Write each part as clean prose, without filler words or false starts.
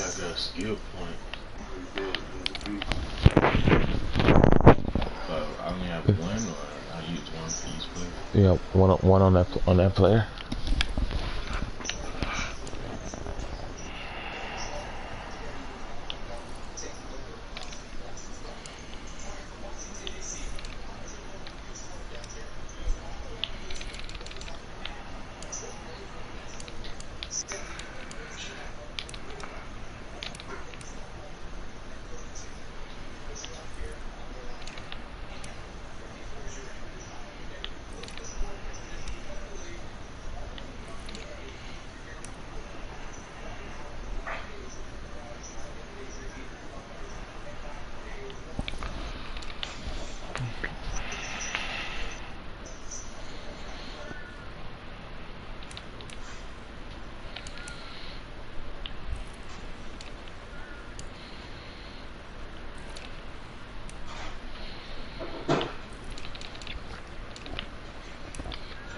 I got a skill point. I only have one, or I use one for each player. Yeah, one on that player.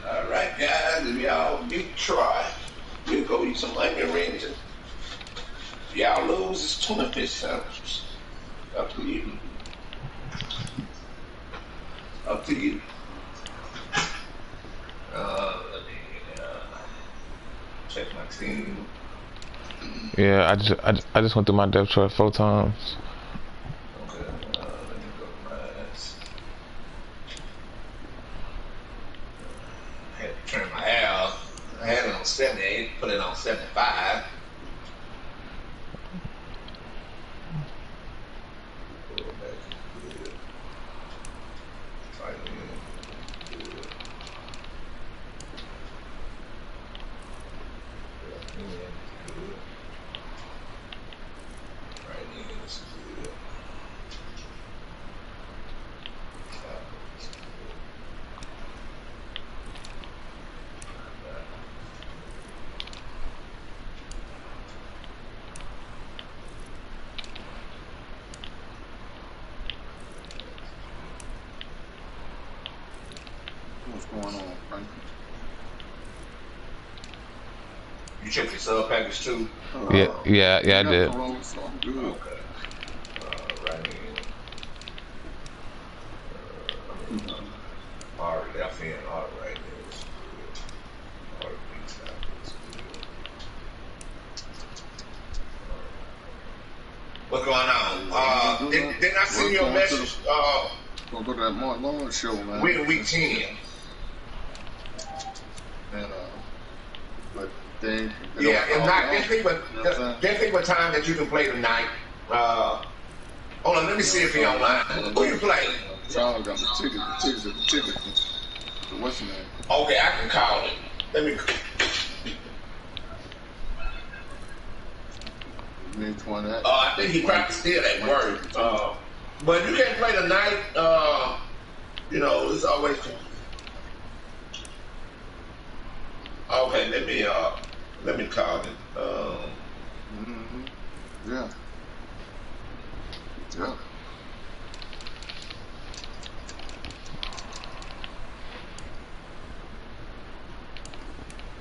Alright guys, if y'all beat Troy, we'll go eat some onion rings. And if y'all lose, it's tuna fish sandwiches. Up to you. Up to you. Let me check my team. Yeah, I just went through my depth chart 4 times. Okay, let me go to my ass. I had to turn my hair off. I had it on 78, put it on 75. What's going on, Frank? You checked your sub package too? Yeah, I did. So I'm good. Okay. Alright, I feel alright. What's going on? Didn't I send you a message? Gonna go to that Mark Lawrence show, man. We're in week 10. And but they yeah, if not, just think what time that you can play tonight. Hold on, let me see if he's online. Who you play? Charles got the ticket. So what's your name? Okay, I can call it. Let me. I think he probably still at work. But you can't play tonight. You know, it's always. Okay, let me call it. Yeah.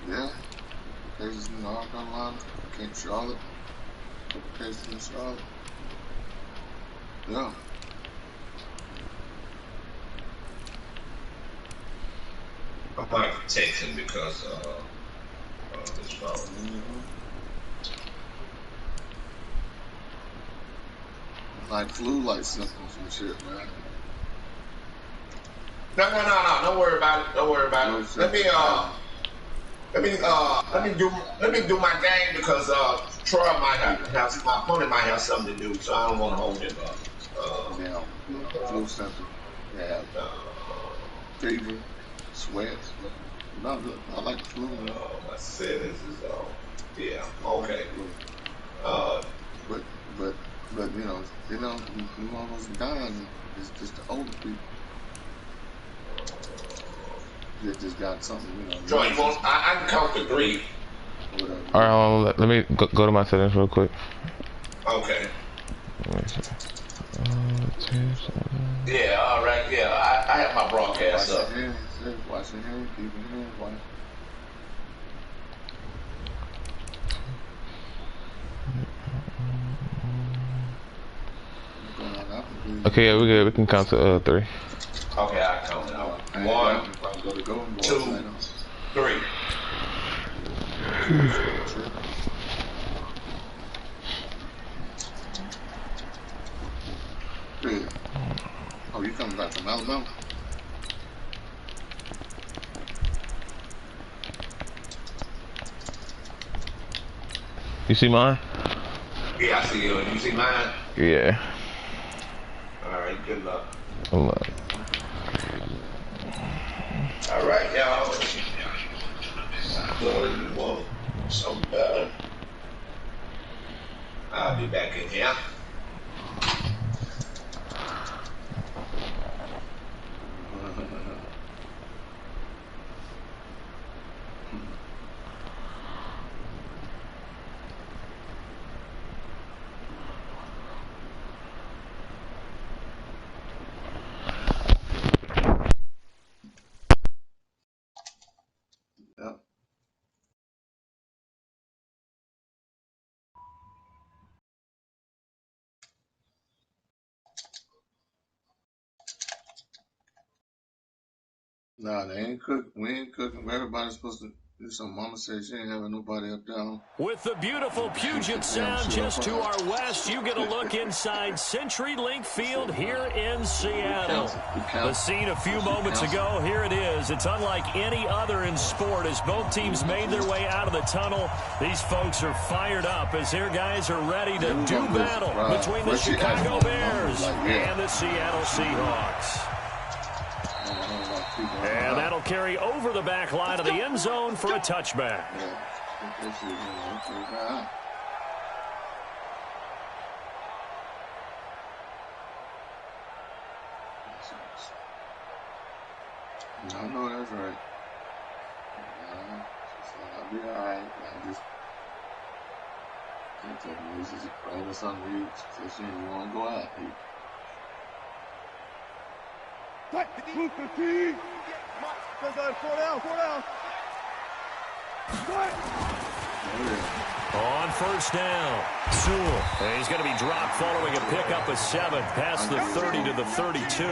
Yeah. Cases in North Carolina, came to Charlotte. Cases in Charlotte. Yeah. I might text him because his phone. Like flu-like symptoms and shit, man. No. Don't worry about it. Let me do my game because Troy might have my opponent might have something to do, so I don't want to hold him up. Flu symptoms. Yeah. Fever, sweats. Not good. I like the flu. I said this is yeah, okay. But you know, those dying is just the older people. They just got something, you know. Troy, you want? I can count to 3. All right, let me go to my settings real quick. Okay. Yeah, all right. Yeah, I have my broadcast up. Watch your hands, keep your hands watch. Okay, yeah, we good. We can count to 3. Okay, I count it out. 1, 2, 3. Yeah. Oh, you coming back from Alabama? You see mine? Yeah, I see you. You see mine? Yeah. Alright, good luck. Hold up. Alright, y'all. So bad. I'll be back in here. Yep. Nah, they ain't cook. We ain't cooking. Everybody's supposed to do something. Mama said she ain't having nobody up down. With the beautiful Puget Sound just to our west, you get a look inside CenturyLink Field here in Seattle. The scene a few moments ago, here it is. It's unlike any other in sport as both teams made their way out of the tunnel. These folks are fired up as their guys are ready to do battle between the Chicago Bears and the Seattle Seahawks. And that'll carry over the back line of the end zone for a touchback. I know that's right. I'll be alright. I just can't take it. This is playing with some reads. So you want to go out. On first down, Sewell. And he's going to be dropped following a pickup of 7 past the 30 to the 32.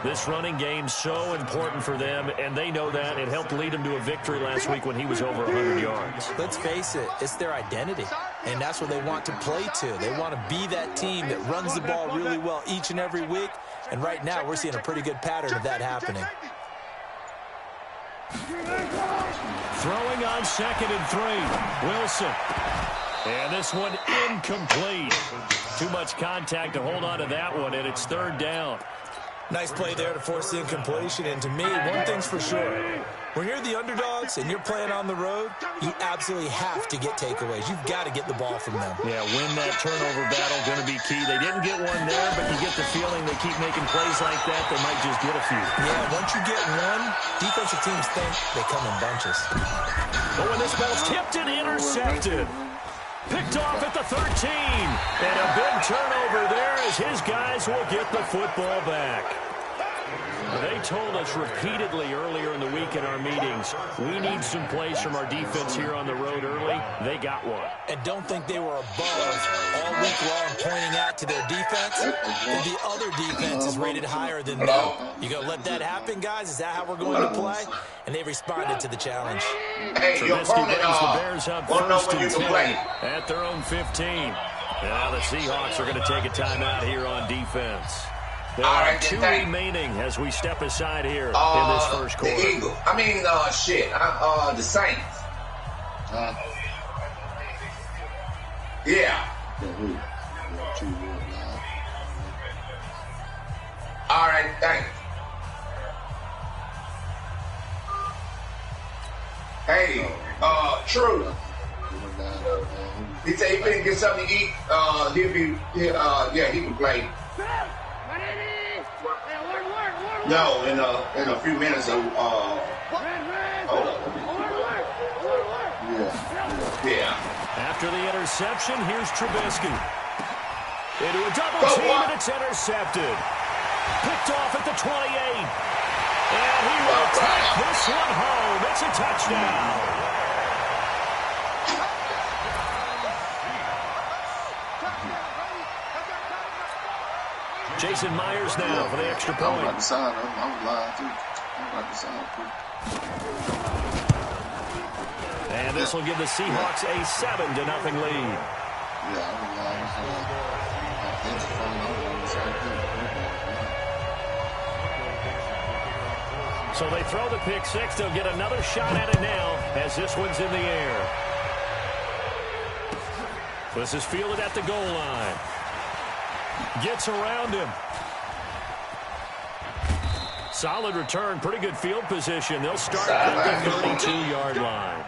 This running game's so important for them, and they know that. It helped lead them to a victory last week when he was over 100 yards. Let's face it, it's their identity, and that's what they want to play to. They want to be that team that runs the ball really well each and every week, and right now we're seeing a pretty good pattern of that happening. Throwing on 2nd and 3, Wilson. And this one incomplete. Too much contact to hold on to that one, and it's 3rd down. Nice play there to force the incompletion, and to me, one thing's for sure. When you're the underdogs and you're playing on the road, you absolutely have to get takeaways. You've got to get the ball from them. Yeah, win that turnover battle, going to be key. They didn't get one there, but you get the feeling they keep making plays like that, they might just get a few. Yeah, once you get one, defensive teams think they come in bunches. But when this ball's tipped and intercepted. Picked off at the 13. And a big turnover there as his guys will get the football back. They told us repeatedly earlier in the week in our meetings, we need some plays from our defense here on the road early. They got one. And don't think they were above all week long pointing out to their defense. The other defense is rated higher than them. You going to let that happen, guys? Is that how we're going to play? And they responded to the challenge. Hey, your opponent, the Bears up 1st and 10 at their own 15. Now the Seahawks are going to take a timeout here on defense. There are 2 remaining as we step aside here in this first quarter. The Eagles. The Saints. Yeah. All right, thanks. Hey, True. He said he finna get something to eat. He can play. No, in a few minutes. Hold on. Yeah. After the interception, here's Trubisky. Into a double team, and it's intercepted. Picked off at the 28. And he will take this one home. It's a touchdown. Jason Myers now for the extra point. I'm about to sign him. I'm lying, too. I'm about to sign him. And this will give the Seahawks a 7-0 lead. Yeah, I'm lying. So they throw the pick six. They'll get another shot at it now as this one's in the air. This is fielded at the goal line. Gets around him. Solid return. Pretty good field position. They'll start at the 32-yard line.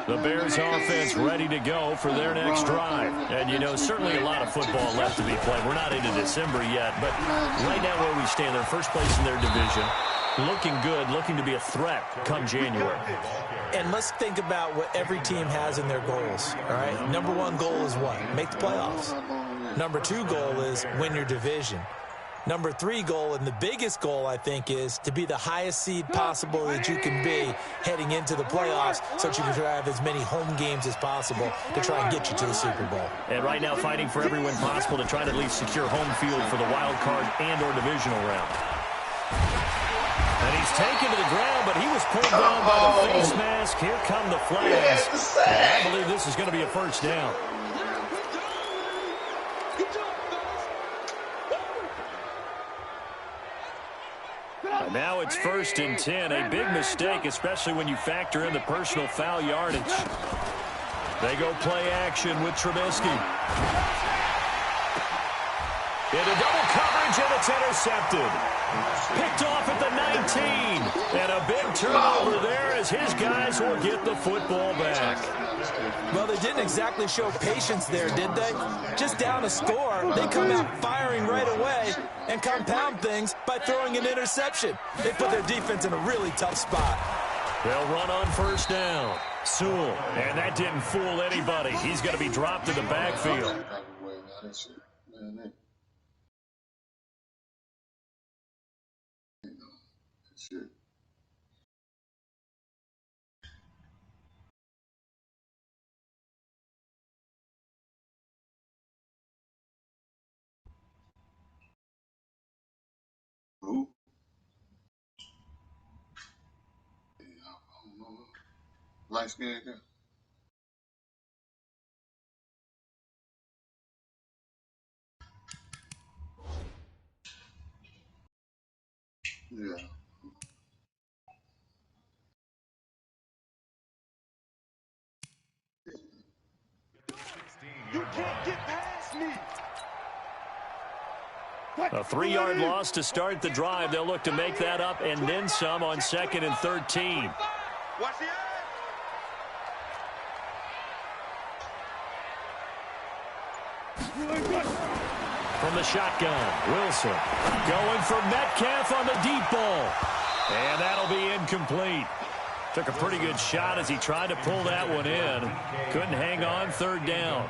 The Bears offense ready to go for their next drive. And, you know, certainly a lot of football left to be played. We're not into December yet, but right now where we stand, they're first place in their division. Looking good, looking to be a threat come January. And let's think about what every team has in their goals, all right? Number one goal is what? Make the playoffs. Number two goal is win your division. Number three goal, and the biggest goal, I think, is to be the highest seed possible that you can be heading into the playoffs so that you can have as many home games as possible to try and get you to the Super Bowl. And right now fighting for every win possible to try to at least secure home field for the wild card and or divisional round. And he's taken to the ground, but he was pulled down by the face mask. Here come the flags. And I believe this is going to be a first down. And now it's 1st and 10. A big mistake, especially when you factor in the personal foul yardage. They go play action with Trubisky. Into double coverage, and it's intercepted. Picked off at the 19. And a big turnover there as his guys will get the football back. Well, they didn't exactly show patience there, did they? Just down a score, they come out firing right away and compound things by throwing an interception. They put their defense in a really tough spot. They'll run on first down. Sewell, and that didn't fool anybody. He's going to be dropped in the backfield. Who? Yeah, I don't know. Light skin guy. Yeah. You can't get past me. A 3-yard loss to start the drive. They'll look to make that up and then some on 2nd and 13. Watch the eye. From the shotgun, Wilson going for Metcalf on the deep ball. And that'll be incomplete. Took a pretty good shot as he tried to pull that one in. Couldn't hang on, 3rd down.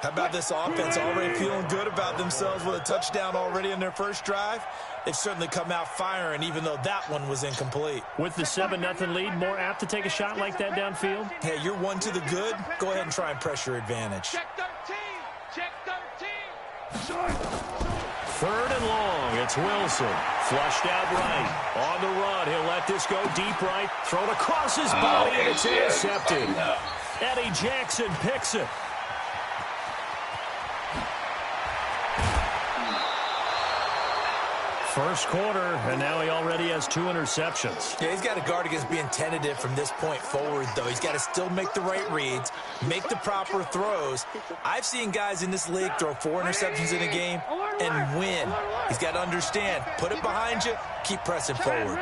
How about this offense already feeling good about themselves with a touchdown already in their first drive? They've certainly come out firing, even though that one was incomplete. With the 7-0 lead, more apt to take a shot like that downfield? Hey, you're one to the good. Go ahead and try and press your advantage. Check 13. Check 13. 3rd and long. It's Wilson. Flushed out right. On the run. He'll let this go deep right. Thrown across his body, and it's intercepted. Eddie Jackson picks it. First quarter, and now he already has 2 interceptions. Yeah, he's got to guard against being tentative from this point forward, though. He's got to still make the right reads, make the proper throws. I've seen guys in this league throw 4 interceptions in a game and win. He's got to understand, put it behind you, keep pressing forward.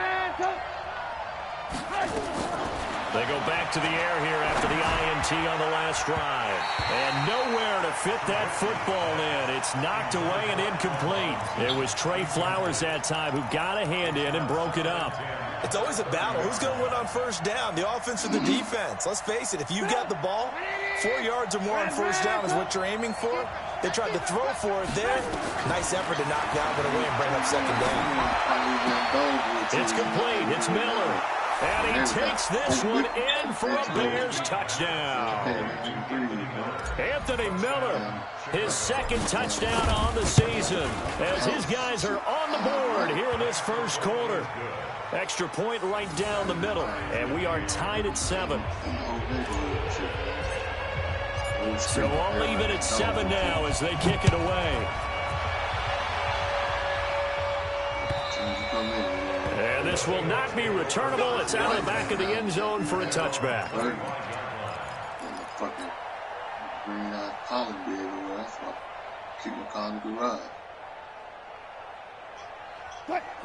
They go back to the air here after the INT on the last drive. And nowhere to fit that football in. It's knocked away and incomplete. It was Trey Flowers that time who got a hand in and broke it up. It's always a battle. Who's going to win on first down, the offense or the defense? Let's face it, if you got the ball, 4 yards or more on first down is what you're aiming for. They tried to throw for it there. Nice effort to knock Galvin away and bring up 2nd down. It's complete. It's Miller. And he takes this one in for a Bears touchdown. Anthony Miller, his second touchdown on the season, as his guys are on the board here in this first quarter. Extra point right down the middle, and we are tied at 7. So I'll leave it at 7 now as they kick it away. And this will not be returnable. It's out of the back of the end zone for a touchback.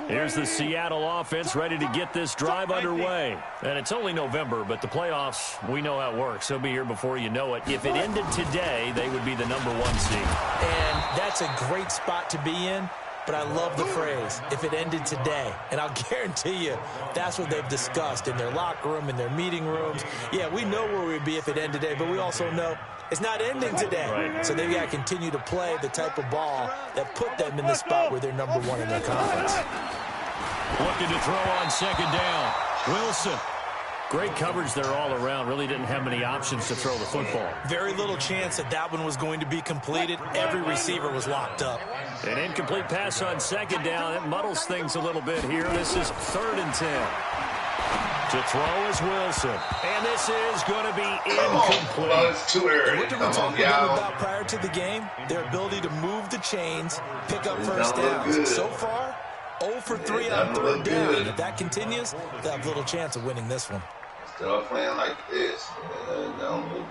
Here's the Seattle offense ready to get this drive underway. And it's only November, but the playoffs, we know how it works. They'll be here before you know it. If it ended today, they would be the #1 seed. And that's a great spot to be in. But I love the phrase, if it ended today. And I'll guarantee you, that's what they've discussed in their locker room, in their meeting rooms. Yeah, we know where we'd be if it ended today, but we also know it's not ending today. Right. So they've got to continue to play the type of ball that put them in the spot where they're #1 in their conference. Looking to throw on second down. Wilson. Great coverage there all around. Really didn't have many options to throw the football. Very little chance that one was going to be completed. Every receiver was locked up. An incomplete pass on second down. It muddles things a little bit here. This is 3rd and 10. To throw is Wilson. And this is going to be incomplete. Oh, it's too early. What did we talk about prior to the game? Their ability to move the chains, pick up first downs. So far, 0 for 3 on 3rd down. If that continues, they'll have little chance of winning this one. Start playing like this. That don't look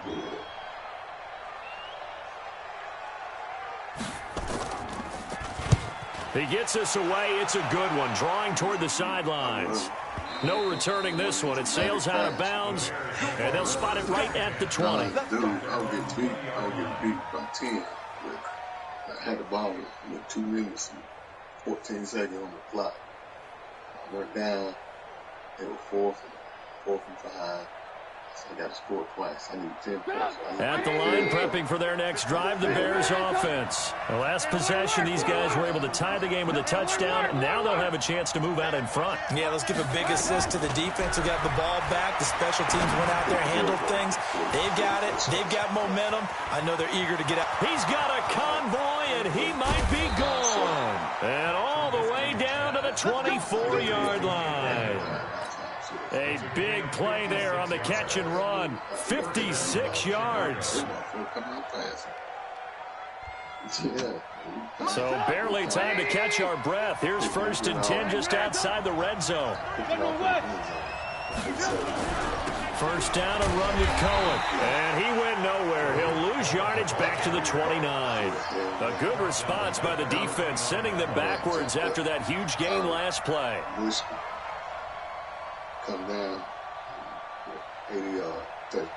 good. He gets us away. It's a good one. Drawing toward the sidelines. No returning this one. It sails out of bounds, and they'll spot it right at the 20. I'll get beat by 10. I had the ball with 2 minutes and 14 seconds on the clock. I went down. It was 4th and 5. So I got to score twice. I need 10 points. At the line, prepping for their next drive, the Bears offense. The last possession, these guys were able to tie the game with a touchdown. Now they'll have a chance to move out in front. Yeah, let's give a big assist to the defense who got the ball back. The special teams went out there and handled things. They've got it. They've got momentum. I know they're eager to get out. He's got a convoy, and he might be gone. And all the way down to the 24-yard line. A big play there on the catch and run. 56 yards. So barely time to catch our breath. Here's 1st and 10 just outside the red zone. First down and run with Cohen. And he went nowhere. He'll lose yardage back to the 29. A good response by the defense, sending them backwards after that huge gain last play. Come down, 80-yard touchdown.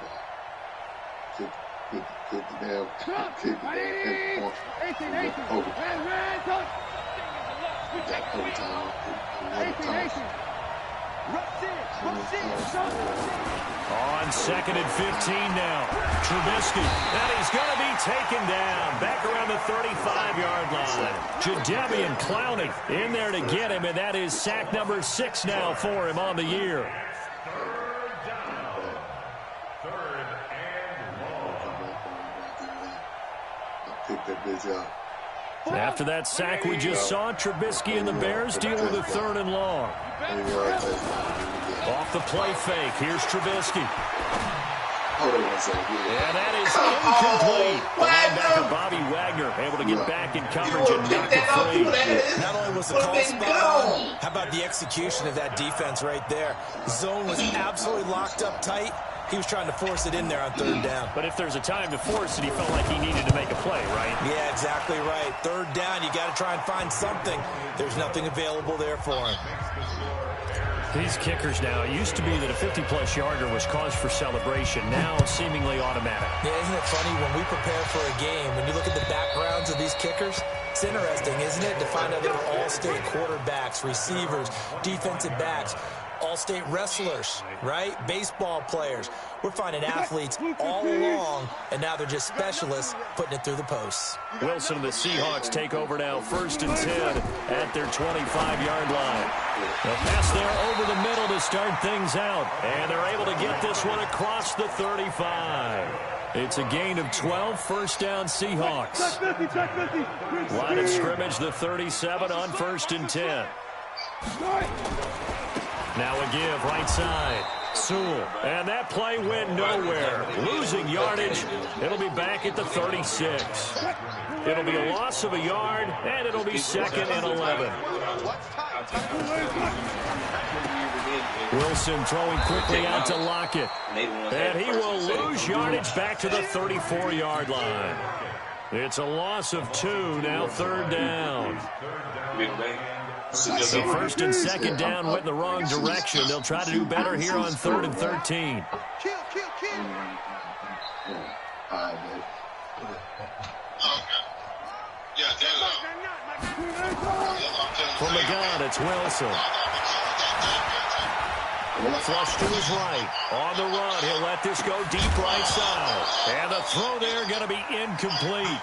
Kick the damn point. On 2nd and 15 now. Trubisky. And he's going to be taken down. Back around the 35-yard line. Jadeveon Clowney in there to get him, and that is sack number 6 now for him on the year. After that sack we just saw, Trubisky and the Bears deal with a 3rd and long. Off the play fake, here's Trubisky. And that is incomplete. Linebacker Bobby Wagner able to get back in coverage and knock it free. Not only was the call spot on, how about the execution of that defense right there? Zone was absolutely locked up tight. He was trying to force it in there on 3rd down. But if there's a time to force it, he felt like he needed to make a play, right? Yeah, exactly right. 3rd down, you got to try and find something. There's nothing available there for him. These kickers now, it used to be that a 50-plus yarder was cause for celebration. Now seemingly automatic. Yeah, isn't it funny when we prepare for a game, when you look at the backgrounds of these kickers, it's interesting, isn't it, to find out they were all-state quarterbacks, receivers, defensive backs, all-state wrestlers, right? Baseball players. We're finding athletes all along, and now they're just specialists putting it through the posts. Wilson and the Seahawks take over now, 1st and 10 at their 25-yard line. The pass there over the middle to start things out. And they're able to get this one across the 35. It's a gain of 12, first down Seahawks. Line of scrimmage, the 37 on 1st and 10. Now a give right side. Sewell. And that play went nowhere. Losing yardage. It'll be back at the 36. It'll be a loss of a yard, and it'll be 2nd and 11. Wilson throwing quickly out to Lockett. And he will lose yardage back to the 34-yard line. It's a loss of 2, now 3rd down. So 1st and 2nd down went in the wrong direction. They'll try to do better here on 3rd and 13. From the gun, it's Wilson. Flush to his right. On the run, he'll let this go deep right side. And the throw there going to be incomplete.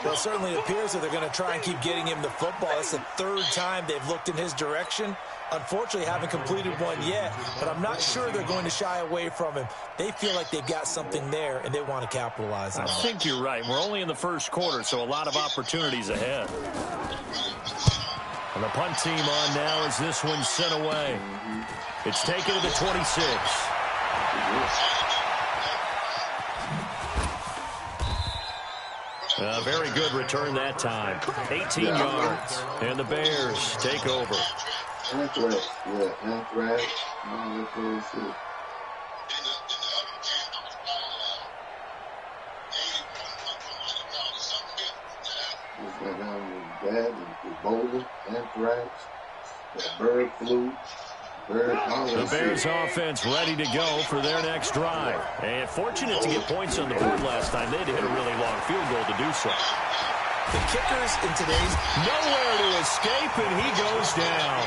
Well, it certainly appears that they're going to try and keep getting him the football. It's the 3rd time they've looked in his direction. Unfortunately, haven't completed one yet, but I'm not sure they're going to shy away from him. They feel like they've got something there, and they want to capitalize on it. I think you're right. We're only in the 1st quarter, so a lot of opportunities ahead. And the punt team on now as this one's sent away. It's taken to the 26. A very good return that time. 18 yards. And the Bears take over. Anthrax. Yeah, Anthrax. Ebola, Anthrax, bird flu. The Bears offense ready to go for their next drive. And fortunate to get points on the board last time. They had to hit a really long field goal to do so. The kickers in today's nowhere to escape, and he goes down.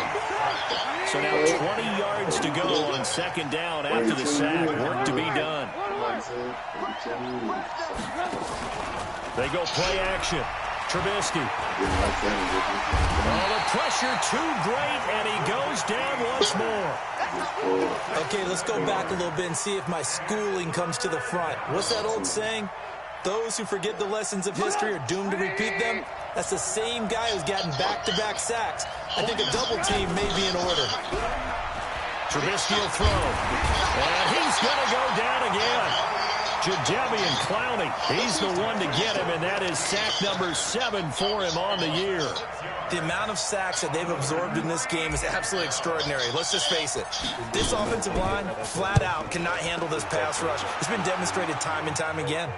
So now 20 yards to go on 2nd down after the sack. Work to be done. They go play action. Trubisky. Oh, the pressure too great, and he goes down once more. Okay, let's go back a little bit and see if my schooling comes to the front. What's that old saying? Those who forget the lessons of history are doomed to repeat them. That's the same guy who's gotten back-to-back sacks. I think a double team may be in order. Trubisky will throw. And he's going to go down again. Jadeveon Clowney, he's the one to get him, and that is sack number 7 for him on the year. The amount of sacks that they've absorbed in this game is absolutely extraordinary. Let's just face it. This offensive line, flat out, cannot handle this pass rush. It's been demonstrated time and time again.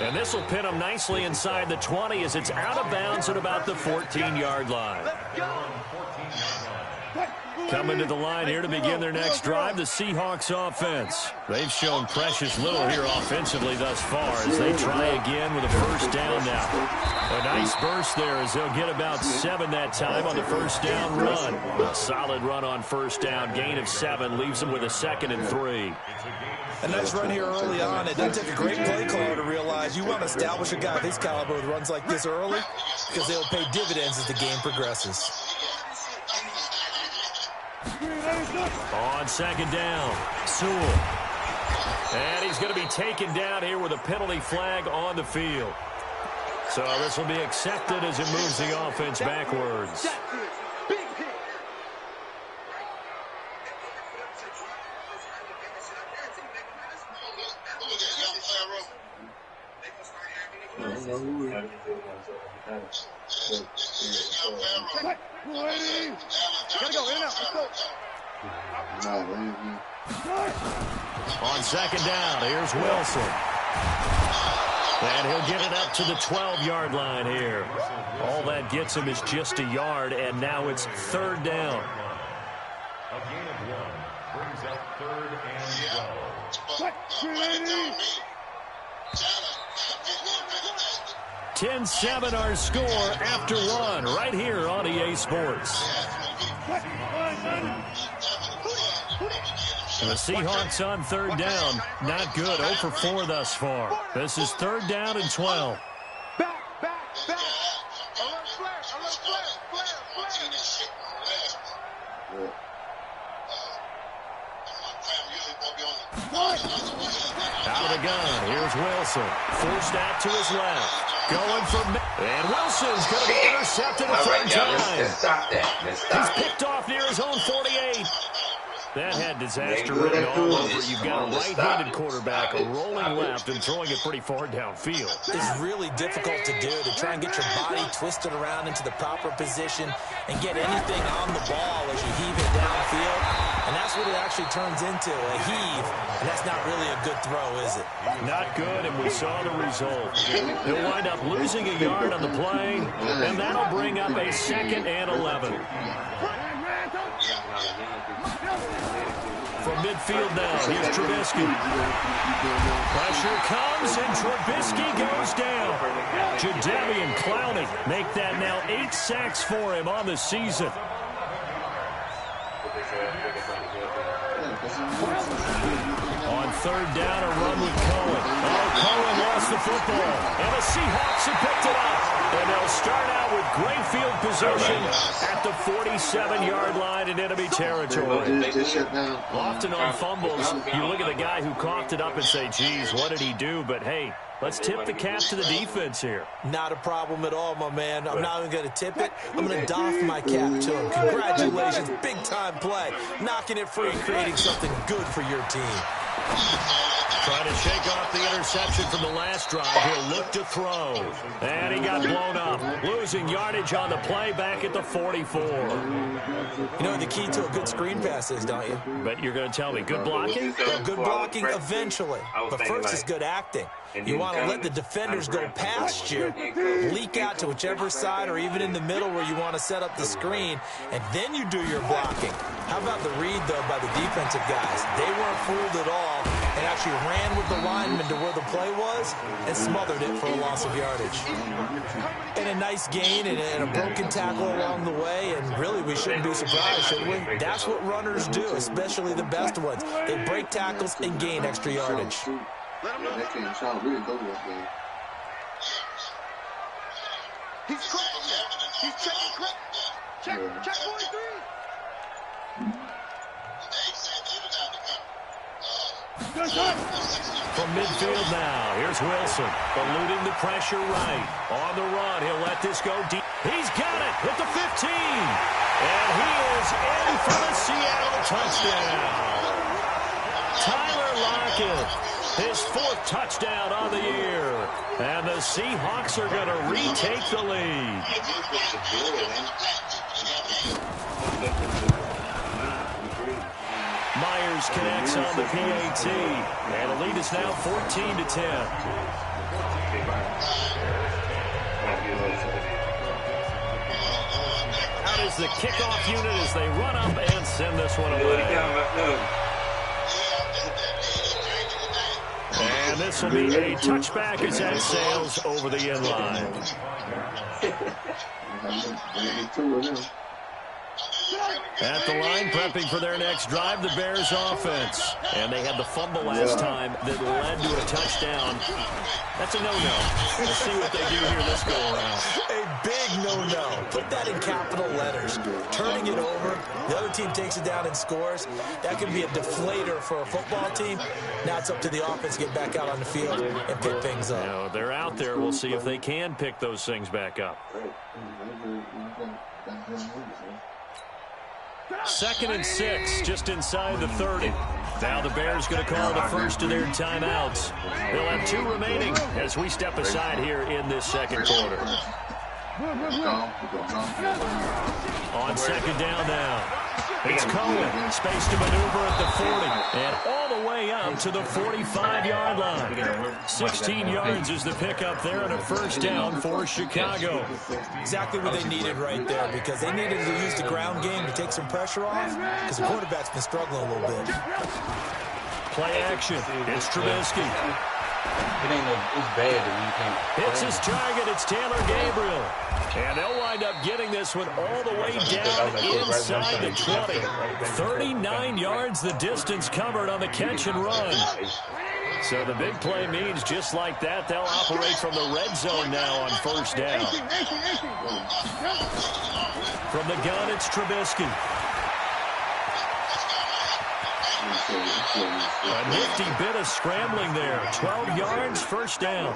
And this will pin them nicely inside the 20 as it's out of bounds at about the 14-yard line. Coming to the line here to begin their next drive, the Seahawks offense. They've shown precious little here offensively thus far as they try again with a 1st down now. A nice burst there as they'll get about 7 that time on the 1st down run. A solid run on 1st down, gain of 7, leaves them with a 2nd and 3. A nice run here early on. It doesn't take a great play caller to realize you want to establish a guy of his caliber with runs like this early because they'll pay dividends as the game progresses. On 2nd down, Sewell. And he's going to be taken down here with a penalty flag on the field. So this will be accepted as it moves the offense backwards. On 2nd down, here's Wilson. And he'll get it up to the 12-yard line here. All that gets him is just a yard, and now it's 3rd down. A gain of 1 brings up 3rd and 12. 10-7 our score after 1 right here on EA Sports. And the Seahawks on 3rd down. Not good. 0 for 4 thus far. This is 3rd down and 12. Back. Out of the gun. Here's Wilson. Forced out to his left. Going for and Wilson's going to be intercepted a third time. Let's stop that. He's picked off near his own 48. That had disaster written all over. You've got a right-handed quarterback rolling left and throwing it pretty far downfield. It's really difficult to do, to try and get your body twisted around into the proper position and get anything on the ball as you heave it downfield. And that's what it actually turns into, a heave. And that's not really a good throw, is it? Not good, and we saw the result. He'll wind up losing a yard on the play, and that'll bring up a 2nd and 11. From midfield now, here's Trubisky. Pressure comes, and Trubisky goes down. Jadeveon Clowney make that now 8 sacks for him on the season. On 3rd down, a run with Cohen. Oh, Cohen lost the football, and the Seahawks have picked it up. And they'll start out with great field position at the 47-yard line in enemy territory. Often on fumbles, you look at the guy who coughed it up and say, geez, what did he do? But, hey, let's tip the cap to the defense here. Not a problem at all, my man. I'm not even going to tip it. I'm going to doff my cap to him. Congratulations. Big-time play. Knocking it free, creating something good for your team. Trying to shake off the interception from the last drive. He'll look to throw. And he got blown up. Losing yardage on the play back at the 44. You know the key to a good screen pass is, don't you? But you're going to tell me good blocking? Well, good blocking eventually. But first is good acting. You want to let the defenders go past you, leak out to whichever side or even in the middle where you want to set up the screen, and then you do your blocking. How about the read, though, by the defensive guys? They weren't fooled at all and actually ran with the lineman to where the play was and smothered it for a loss of yardage. And a nice gain and a broken tackle along the way, and really we shouldn't be surprised, should we? That's what runners do, especially the best ones. They break tackles and gain extra yardage. That team trying to really go with that. He's cracking. He's checking quick. Check 43. From midfield now, here's Wilson, eluding the pressure right. On the run, he'll let this go deep. He's got it at the 15. And he is in for the Seattle touchdown. Tyler Lockett. His 4th touchdown on the year. And the Seahawks are going to retake the lead. Myers connects on the PAT. And the lead is now 14-10. Out is the kickoff unit as they run up and send this one away. And this will be a touchback as that sails over the end line. At the line, prepping for their next drive, the Bears offense. And they had the fumble last time that led to a touchdown. That's a no-no. We'll see what they do here this go-around. A big no-no. Put that in capital letters. Turning it over, the other team takes it down and scores. That could be a deflator for a football team. Now it's up to the offense to get back out on the field and pick things up. Now, they're out there. We'll see if they can pick those things back up. 2nd and 6, just inside the 30. Now the Bears going to call the first of their timeouts. They'll have 2 remaining as we step aside here in this second quarter. On 2nd down now. It's Cohen, space to maneuver at the 40, and all the way up to the 45-yard line. 16 yards is the pickup there, and a first down for Chicago. Exactly what they needed right there, because they needed to use the ground game to take some pressure off, because the quarterback's been struggling a little bit. Play action. It's Trubisky. It's bad that you can't. Hits his target. It's Taylor Gabriel. And they'll wind up getting this one all the way down inside the 20. 39 yards the distance covered on the catch and run. So the big play means just like that, they'll operate from the red zone now on first down. From the gun, it's Trubisky. A nifty bit of scrambling there. 12 yards, first down.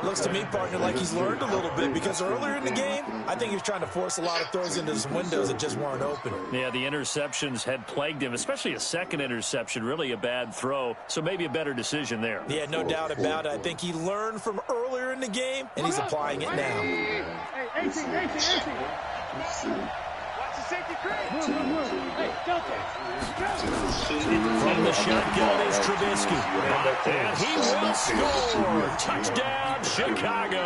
Looks to me, partner, like he's learned a little bit because earlier in the game, I think he was trying to force a lot of throws into some windows that just weren't open. Yeah, the interceptions had plagued him, especially a second interception, really a bad throw. So maybe a better decision there. Yeah, no doubt about it. I think he learned from earlier in the game, and he's applying it now. From the shotgun is Trubisky. And he will score. Touchdown, Chicago.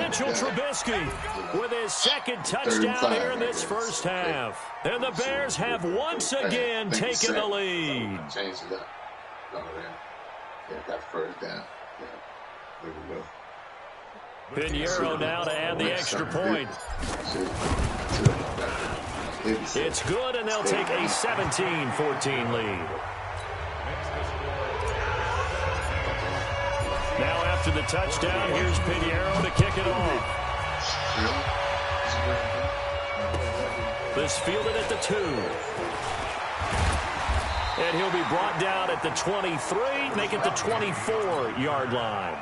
Mitchell Trubisky with his second touchdown here in this first half. And the Bears have once again taken the lead. Change it up. Yeah, got first down. Yeah, there we go. Pinheiro now to add the extra point. It's good, and they'll take a 17-14 lead. Now after the touchdown, here's Pinheiro to kick it off. This fielded at the 2. And he'll be brought down at the 23, make it the 24-yard line.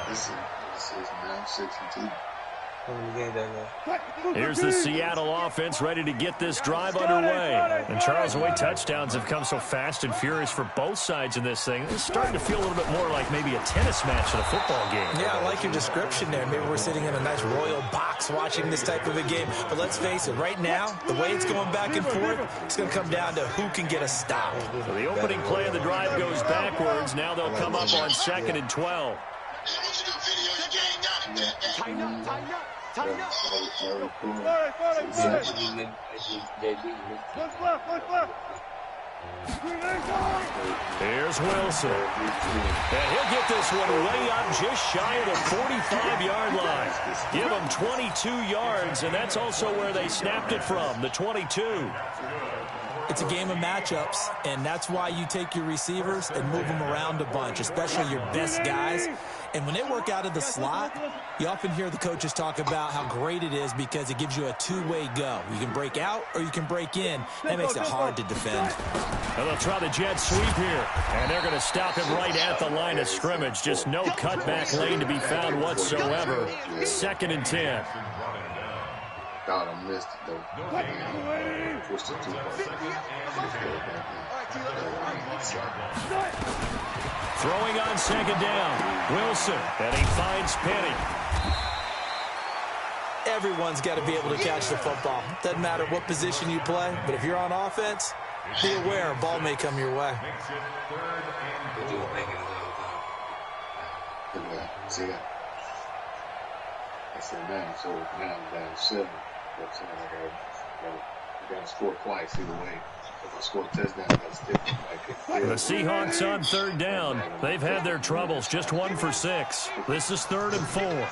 This is now 6-2. Here's the Seattle offense ready to get this drive underway. And Charles, the way touchdowns have come so fast and furious for both sides in this thing, it's starting to feel a little bit more like maybe a tennis match in a football game. Yeah, I like your description there. Maybe we're sitting in a nice royal box watching this type of a game. But let's face it, right now, the way it's going back and forth, it's going to come down to who can get a stop. So the opening play of the drive goes backwards. Now they'll come up on 2nd and 12. Tighten up, tighten up. Tighten up. Here's Wilson. And he'll get this one way up just shy of the 45-yard line. Give him 22 yards, and that's also where they snapped it from, the 22. It's a game of matchups, and that's why you take your receivers and move them around a bunch, especially your best guys. And when they work out of the slot, you often hear the coaches talk about how great it is because it gives you a two-way go. You can break out or you can break in. That makes it hard to defend. Well, they'll try the jet sweep here, and they're going to stop him right at the line of scrimmage. Just no cutback lane to be found whatsoever. 2nd and 10. God, I missed it, though. Pushed it too far. Throwing on 2nd down. Wilson, and he finds Penny. Everyone's got to be able to catch the football. Doesn't matter what position you play, but if you're on offense, be aware a ball may come your way. See that? I said now, so now I'm down 7. But I got to score twice either way. If I score a touchdown, that's different. The Seahawks on 3rd down. They've had their troubles. Just 1 for 6. This is 3rd and 4.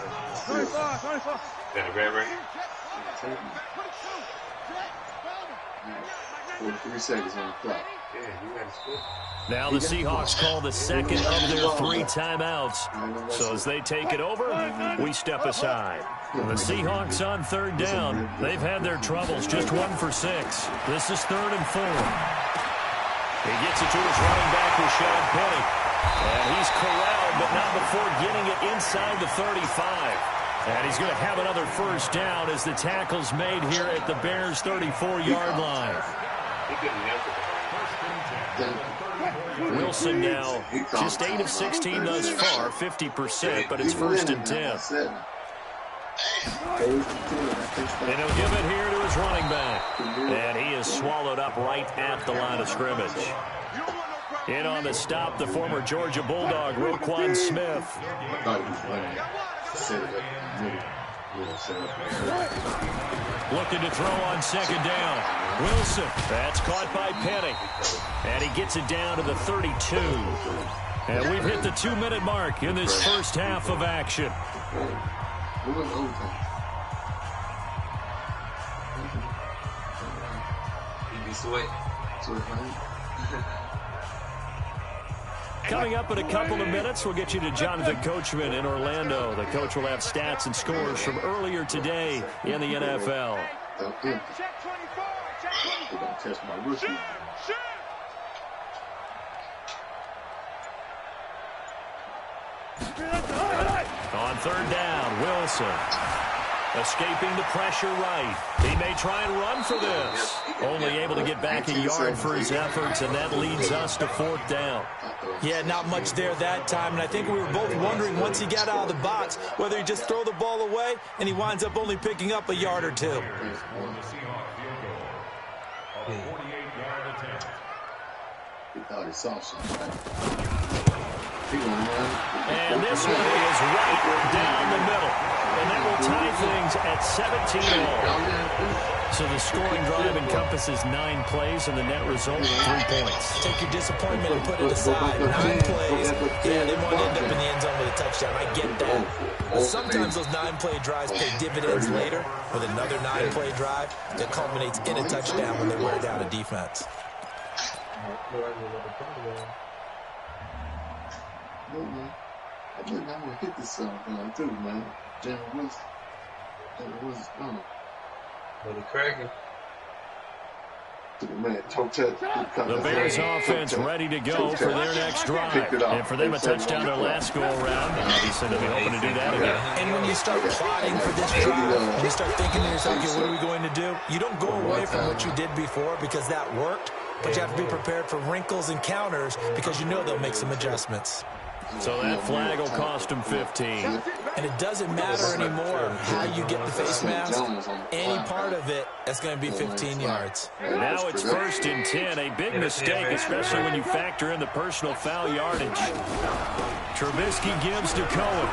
43 seconds on the clock. Now the Seahawks call the 2nd of their 3 timeouts. So as they take it over, we step aside. The Seahawks on 3rd down. They've had their troubles. Just 1 for 6. This is 3rd and 4. He gets it to his running back, Rashad Penny. And he's corralled, but not before getting it inside the 35. And he's going to have another first down as the tackle's made here at the Bears' 34-yard line. Wilson now just 8 of 16 thus far, 50%, but it's 1st and 10. And he'll give it here to his running back. And he is swallowed up right at the line of scrimmage. In on the stop, the former Georgia Bulldog, Roquan Smith. Looking to throw on 2nd down. Wilson, that's caught by Penny. And he gets it down to the 32. And we've hit the 2-minute mark in this first half of action. Coming up in a couple of minutes, we'll get you to Jonathan Coachman in Orlando. The coach will have stats and scores from earlier today in the NFL. Check 24. Check 24. They're gonna test my rookie. On third down, Wilson. Escaping the pressure right. He may try and run for this. Only able to get back a yard for his efforts, and that leads us to fourth down. Yeah, not much there that time, and I think we were both wondering once he got out of the box whether he just throw the ball away, and he winds up only picking up a yard or two. He thought he saw something. And this one is right down the middle. And that will tie things at 17-all. So the scoring drive encompasses 9 plays, and the net result, 3 points. Take your disappointment and put it aside. 9 plays. Yeah, they want to end up in the end zone with a touchdown. I get that. But sometimes those 9-play drives pay dividends later with another 9-play drive that culminates in a touchdown when they wear down a defense. Look, man, I think I'm gonna hit this gun too, man. James Wilson is gone. But the cracking. Man, the Bears offense ready to go for their next drive. And for them, a touchdown their last go-around. Obviously, they'll be hoping to do that again. And when you start plotting for this drive, and you start thinking to yourself, okay, what are we going to do? You don't go away from what you did before because that worked, but you have to be prepared for wrinkles and counters because you know they'll make some adjustments. So that flag will cost him 15. And it doesn't matter anymore how you get the face mask. Any part of it, that's going to be 15 yards. Now it's 1st and 10. A big mistake, especially when you factor in the personal foul yardage. Trubisky gives to Cohen.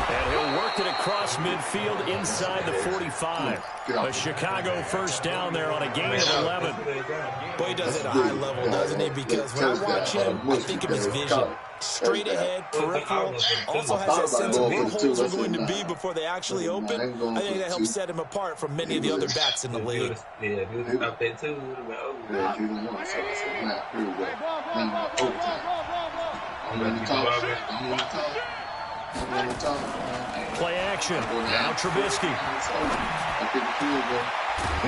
And he'll work it across midfield inside the 45. A Chicago first down there on a gain of 11. Boy, he does it at a high level, doesn't he? Because when I watch him, I think of his vision. Straight ahead, peripheral, also has that sense of where holes are going to be before they actually open. I think that helps set him apart from many of the other backs in the league. Yeah, he was up there too. Play action. Now Trubisky.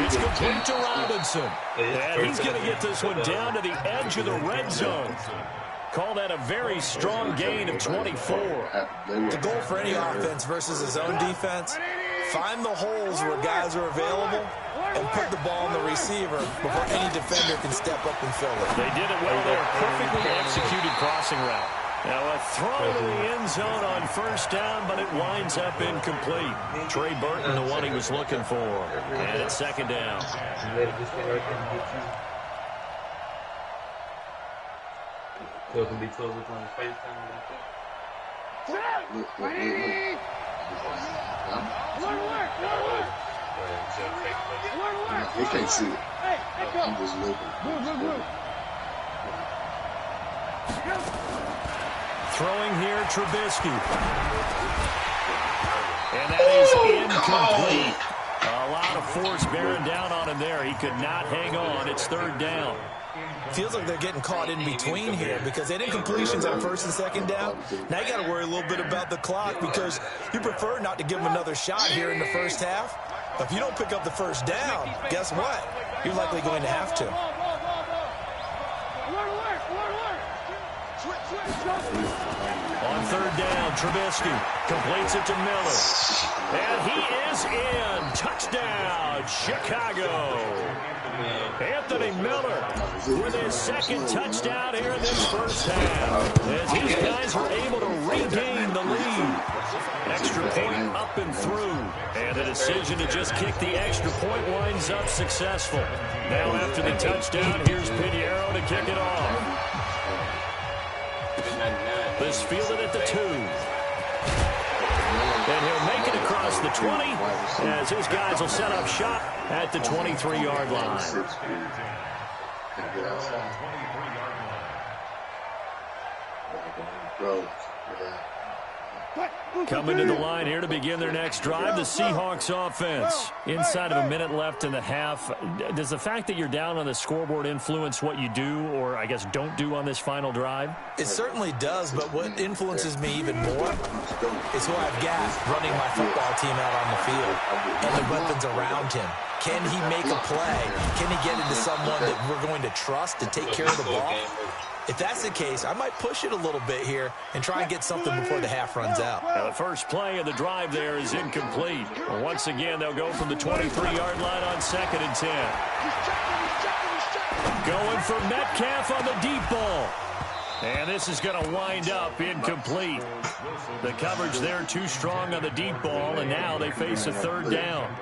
It's complete to Robinson. And he's going to get this one down to the edge of the red zone. Call that a very strong gain of 24. The goal for any offense versus his own defense, find the holes where guys are available and put the ball on the receiver before any defender can step up and fill it. They did it well there. Perfectly executed crossing route. Now a throw to the end zone on first down, but it winds up incomplete. Trey Burton, the one he was looking for. And it's 2nd down. So it can be closer on the face time like that. He can't see it. I'm just looking. Throwing here, Trubisky. And that is incomplete. A lot of force bearing down on him there. He could not hang on. It's 3rd down. Feels like they're getting caught in between here because they did incompletions on 1st and 2nd down. Now you got to worry a little bit about the clock because you prefer not to give them another shot here in the first half. But if you don't pick up the first down, guess what? You're likely going to have to. On 3rd down, Trubisky completes it to Miller. And he is in. Touchdown, Chicago. Anthony Miller with his 2nd touchdown here in this first half. As his guys were able to regain the lead. Extra point up and through. And the decision to just kick the extra point winds up successful. Now after the touchdown, here's Pinheiro to kick it off. This fielded at the 2. And he'll make it across the 20 as his guys will set up shop at the 23-yard line. Coming to the line here to begin their next drive, the Seahawks offense. Inside of a minute left in the half, does the fact that you're down on the scoreboard influence what you do, or I guess don't do on this final drive? It certainly does, but what influences me even more is who I've got running my football team out on the field and the weapons around him. Can he make a play? Can he get into someone that we're going to trust to take care of the ball? If that's the case, I might push it a little bit here and try and get something before the half runs out. Now the first play of the drive there is incomplete. Once again, they'll go from the 23-yard line on 2nd and 10. Going for Metcalf on the deep ball. And this is going to wind up incomplete. The coverage there too strong on the deep ball, and now they face a 3rd down.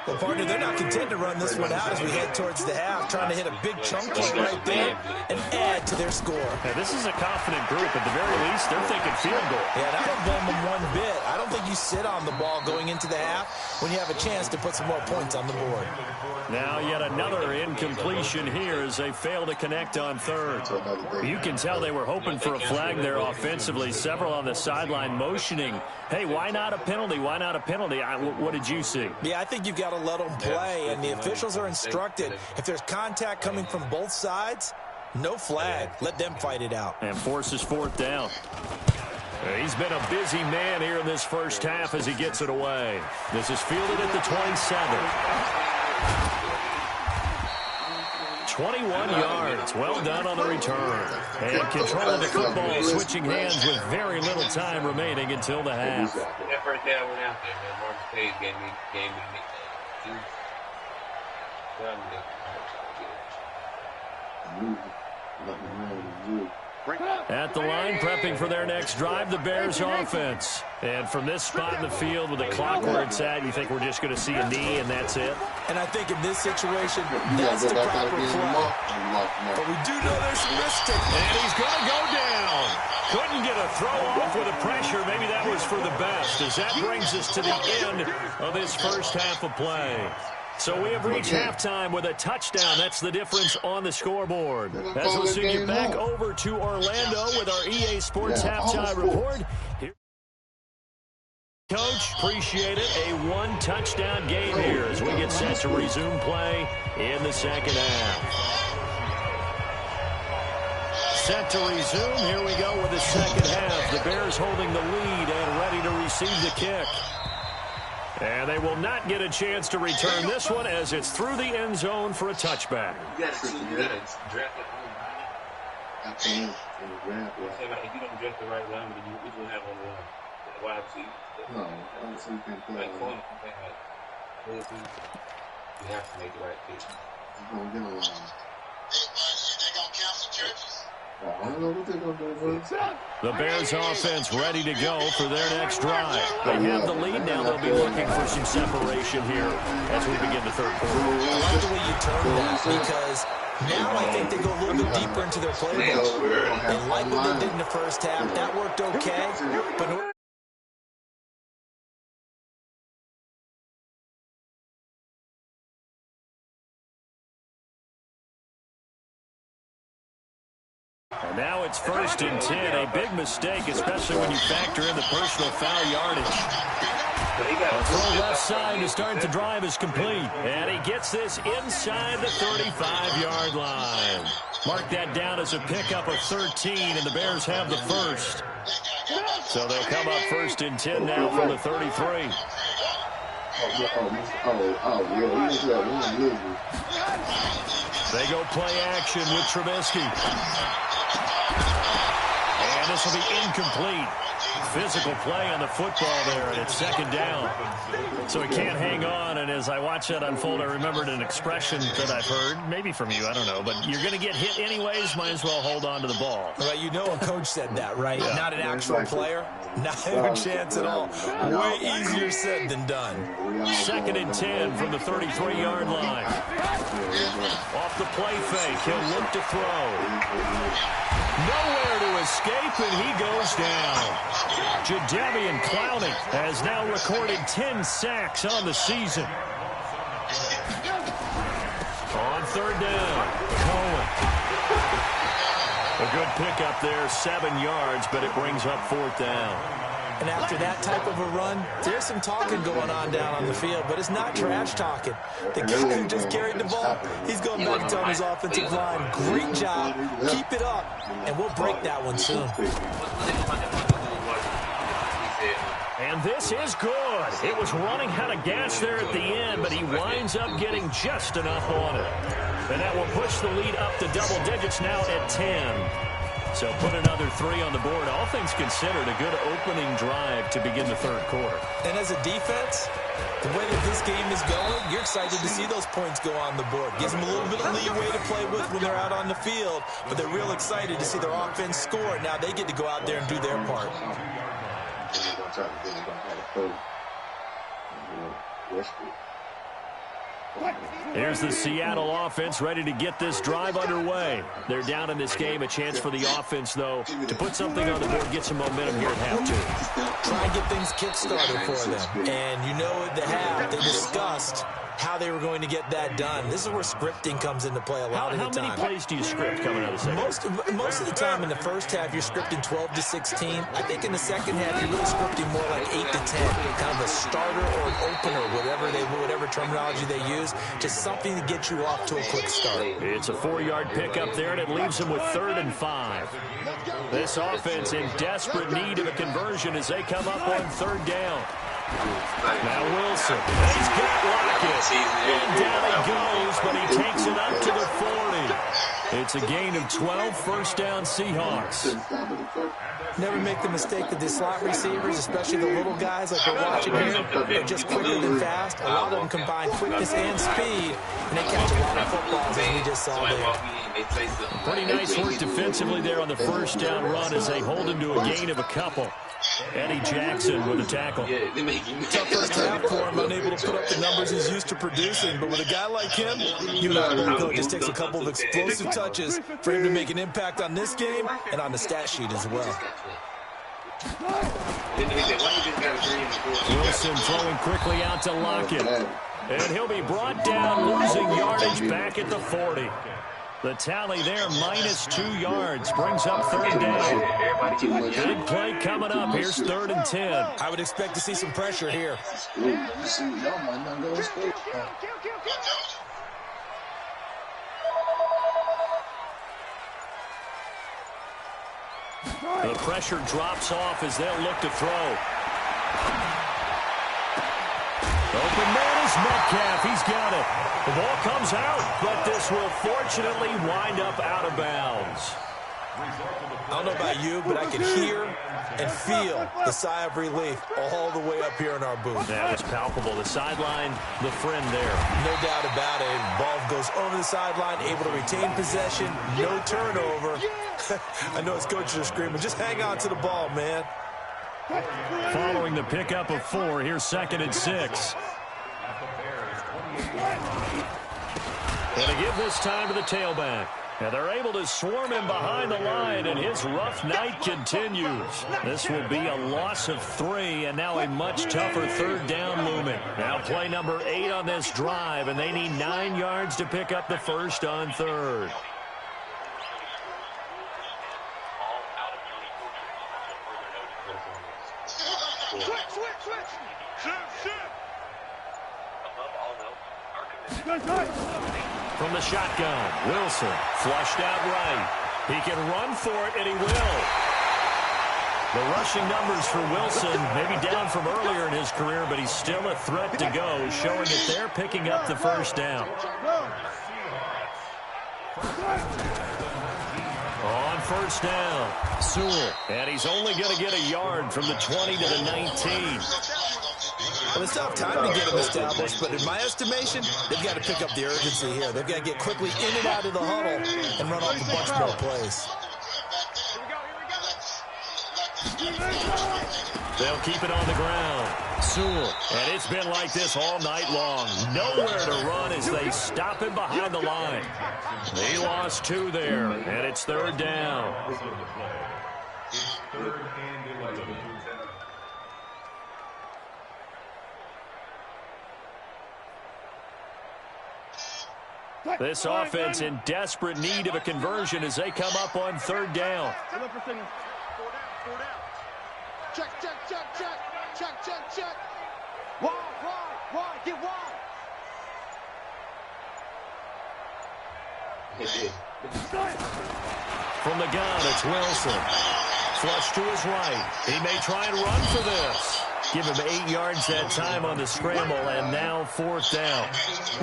Well, partner, they're not content to run this one out as we head towards the half, trying to hit a big chunk play right there and add to their score. Now, this is a confident group. At the very least, they're thinking field goal. Yeah, and I don't blame them one bit. I don't think you sit on the ball going into the half when you have a chance to put some more points on the board. Now yet another incompletion here as they fail to connect on 3rd. You can tell they were hoping for a flag there offensively. Several on the sideline motioning, hey, why not a penalty? Why not a penalty? What did you see? Yeah, I think you've got to let them play, and the officials are instructed. If there's contact coming from both sides, no flag. Let them fight it out. And forces 4th down. He's been a busy man here in this first half as he gets it away. This is fielded at the 27. 21 yards. Well done on the return. And control of the football, switching hands with very little time remaining until the half. That first down went out there, man. Marcus Hayes gave me At the line, prepping for their next drive, the Bears offense. And from this spot in the field with the clock where it's at, you think we're just going to see a knee and that's it? And I think in this situation, that's the proper play. But we do know there's some risk taken. And he's going to go down. Couldn't get a throw off with the pressure. Maybe that was for the best, as that brings us to the end of this first half of play. So we have reached halftime with a touchdown. That's the difference on the scoreboard. As we'll send you back over to Orlando with our EA Sports halftime report. Here, Coach, appreciate it. A one-touchdown game here as we get set to resume play in the second half. Set to resume. Here we go with the second half. The Bears holding the lead and ready to receive the kick. And they will not get a chance to return this one as it's through the end zone for a touchback. You got to draft it on if you don't draft the right lineman, then you will have on the line. Wide receiver. No, so you can play like corner. You have to make the right pick. You're going to get a line. They gonna cancel churches? I don't know what they're going to do, bro. The Bears offense ready to go for their next drive. They have the lead now. They'll be looking for some separation here as we begin the third quarter. I like the way you turn that because now I think they go a little bit deeper into their playbook. They like what they did in the first half. That worked okay, but and now it's 1st and 10. A big mistake, especially when you factor in the personal foul yardage. A throw left side to start the drive is complete. And he gets this inside the 35-yard line. Mark that down as a pickup of 13, and the Bears have the first. So they'll come up 1st and 10 now from the 33. They go play action with Trubisky. And this will be incomplete. Physical play on the football there, and it's 2nd down. So he can't hang on, and as I watch that unfold, I remembered an expression that I've heard, maybe from you, I don't know, but you're going to get hit anyways, might as well hold on to the ball. Well, you know a coach said that, right? Yeah. Not an actual player. Not a chance at all. Way easier said than done. 2nd and 10 from the 33-yard line. Off the play fake, he'll look to throw. Nowhere to escape, and he goes down. Jadeveon Clowney has now recorded 10 sacks on the season. On 3rd down, Cohen. A good pickup there, 7 yards, but it brings up 4th down. And after that type of a run, there's some talking going on down on the field, but it's not trash talking. The guy who just carried the ball, he's going back and telling his offensive line, great job, keep it up, and we'll break that one soon. And this is good. It was running out of gas there at the end, but he winds up getting just enough on it. And that will push the lead up to double digits now at 10. So put another 3 on the board. All things considered, a good opening drive to begin the 3rd quarter. And as a defense, the way that this game is going, you're excited to see those points go on the board. Gives them a little bit of leeway to play with when they're out on the field, but they're real excited to see their offense score. Now they get to go out there and do their part. Here's the Seattle offense ready to get this drive underway. They're down in this game. A chance for the offense, though, to put something on the board, get some momentum here at half 2. Try and get things kick-started for them. And you know at the half, they discussed how they were going to get that done. This is where scripting comes into play a lot of the time. How many plays do you script coming out of the second? Most of the time in the first half, you're scripting 12 to 16. I think in the second half, you're really scripting more like 8 to 10. Kind of a starter or an opener, whatever terminology they use. Just something to get you off to a quick start. It's a 4-yard pickup there, and it leaves them with 3rd and 5. This offense in desperate need of a conversion as they come up on 3rd down. Now Wilson, he's got Lockett, and down he goes, but he takes it up to the 40. It's a gain of 12, 1st down Seahawks. Never make the mistake that the slot receivers, especially the little guys like we're watching here, are just quicker than fast. A lot of them combine quickness and speed, and they catch a lot of footballs as we just saw there. Pretty nice work defensively there on the 1st down run as they hold him to a gain of a couple. Eddie Jackson with a tackle. Tough first half for him, unable to put up the numbers he's used to producing. But with a guy like him, you and I both know it just takes a couple of explosive touches for him to make an impact on this game and on the stat sheet as well. Wilson throwing quickly out to Lockett. And he'll be brought down, losing yardage back at the 40. The tally there, minus 2 yards, brings up 3rd down. Big play coming up. Here's 3rd and 10. I would expect to see some pressure here. The pressure drops off as they'll look to throw. Open man is Metcalf. He's got it. The ball comes out, but this will fortunately wind up out of bounds. I don't know about you, but I can hear and feel the sigh of relief all the way up here in our booth. That is palpable. The sideline, the friend there. No doubt about it. Ball goes over the sideline, able to retain possession, no turnover. I know his coaches are screaming, just hang on to the ball, man. Following the pickup of 4, here's 2nd and 6. And to give this time to the tailback. And they're able to swarm him behind the line, and his rough night continues. This will be a loss of 3, and now a much tougher 3rd down looming. Now play number 8 on this drive, and they need 9 yards to pick up the 1st on 3rd. From the shotgun, Wilson flushed out right. He can run for it, and he will. The rushing numbers for Wilson maybe down from earlier in his career, but he's still a threat to go, showing that they're picking up the 1st down. On 1st down, Sewell, and he's only going to get a yard from the 20 to the 19. Well, it's tough time to get them established, but in my estimation, they've got to pick up the urgency here. They've got to get quickly in and out of the huddle and run off a bunch more plays. They'll keep it on the ground. Sewell, and it's been like this all night long. Nowhere to run as they stop him behind the line. He lost 2 there, and it's 3rd down. This offense in desperate need of a conversion as they come up on third down. Check, check, check, check. Check, check, check. Wide, get wide. From the gun, it's Wilson. Flush to his right. He may try and run for this. Give him 8 yards that time on the scramble, and now fourth down.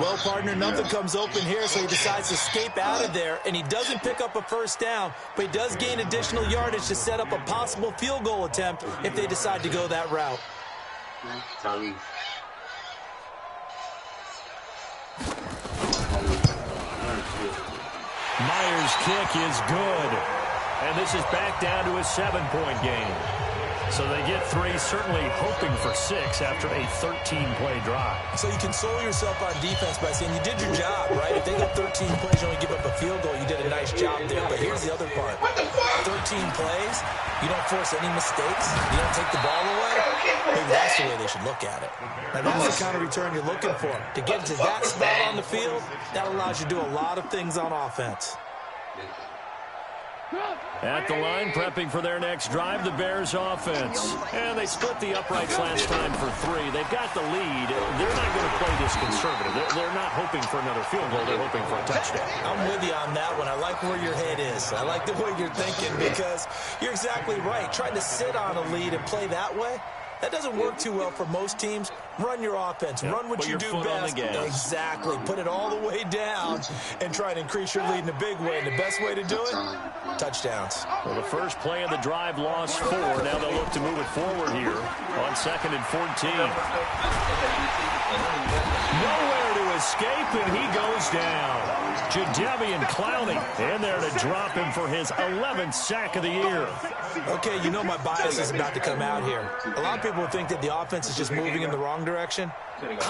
Well, partner, nothing comes open here, so he decides to escape out of there, and he doesn't pick up a first down, but he does gain additional yardage to set up a possible field goal attempt if they decide to go that route. Myers' kick is good, and this is back down to a 7-point game. So they get 3, certainly hoping for 6 after a 13-play drive. So you console yourself on defense by saying you did your job, right? If they go 13 plays, you only give up a field goal, you did a nice job there. But here's the other part. 13 plays, you don't force any mistakes, you don't take the ball away. Maybe that's the way they should look at it. Now, that's the kind of return you're looking for. To get to that spot on the field, that allows you to do a lot of things on offense. At the line, prepping for their next drive, the Bears offense. And they split the uprights last time for 3. They've got the lead. They're not going to play this conservative. They're not hoping for another field goal. They're hoping for a touchdown. I'm with you on that one. I like where your head is. I like the way you're thinking because you're exactly right. Trying to sit on a lead and play that way, that doesn't work too well for most teams. Run your offense. Yep. Run what you do best. Exactly. Put it all the way down and try to increase your lead in a big way. And the best way to do it, touchdowns. Well, the first play of the drive lost 4. Now they'll look to move it forward here on 2nd and 14. Nowhere to escape, and he goes down. Jadeveon Clowney in there to drop him for his 11th sack of the year. Okay, you know my bias is about to come out here. A lot of people think that the offense is just moving in the wrong direction.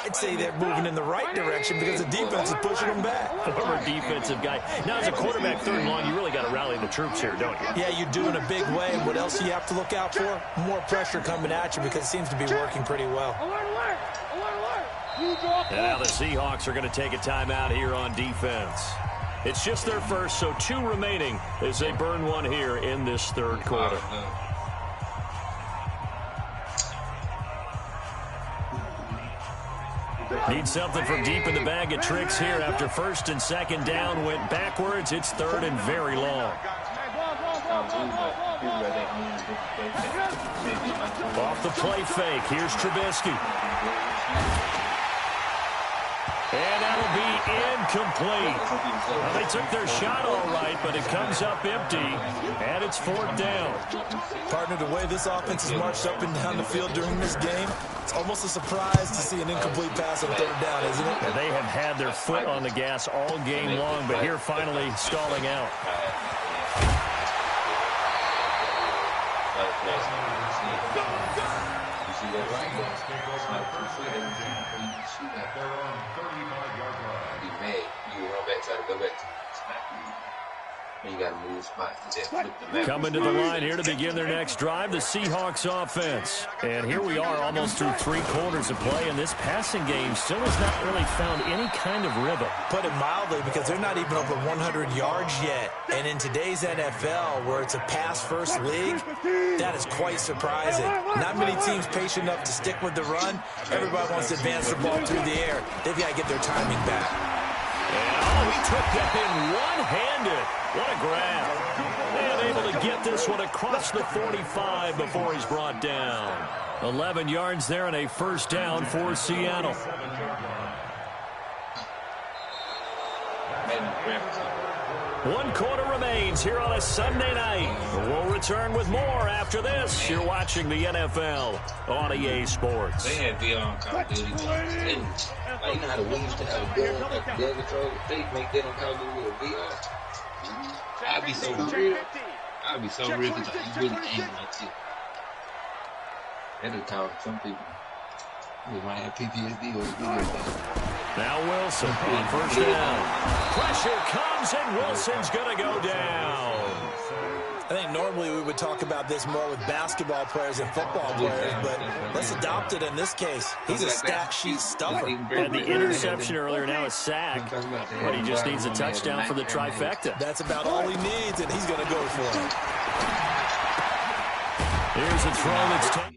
I'd say they're moving in the right direction because the defense is pushing them back. Former defensive guy. Now, as a quarterback, 3rd and long, you really got to rally the troops here, don't you? Yeah, you do in a big way. And what else do you have to look out for? More pressure coming at you because it seems to be working pretty well. And now the Seahawks are going to take a timeout here on defense. It's just their first, so 2 remaining as they burn one here in this 3rd quarter. Need something from deep in the bag of tricks here after 1st and 2nd down went backwards. It's 3rd and very long. Off the play fake. Here's Trubisky. And that'll be incomplete. Well, they took their shot all right, but it comes up empty, and it's 4th down. Partner, the way this offense has marched up and down the field during this game, it's almost a surprise to see an incomplete pass on 3rd down, isn't it? And they have had their foot on the gas all game long, but here finally stalling out. Coming to the line here to begin their next drive, the Seahawks offense. And here we are almost through 3 quarters of play, and this passing game still has not really found any kind of rhythm. Put it mildly, because they're not even over 100 yards yet. And in today's NFL, where it's a pass-first league, that is quite surprising. Not many teams patient enough to stick with the run. Everybody wants to advance the ball through the air. They've got to get their timing back. And, he took that in one-handed. What a grab. And able to get this one across the 45 before he's brought down. 11 yards there and a 1st down for Seattle. One quarter remains here on a Sunday night. We'll return with more after this. You're watching the NFL on EA Sports. They had VR on Call of Duty. Like, you know how the Wii used to have a gun, like a gun control? They make that on Call of Duty with VR. I'd be so real. I'd be so real because you really aim like shit. That'll cause some people who might have PTSD or video game. Now Wilson on 1st down. Pressure comes, and Wilson's going to go down. I think normally we would talk about this more with basketball players and football players, but let's adopt it in this case. He's a stat sheet stuffer. Had the interception earlier, now a sack, but he just needs a touchdown for the trifecta. That's about all he needs, and he's going to go for it. Here's a throw that's taken.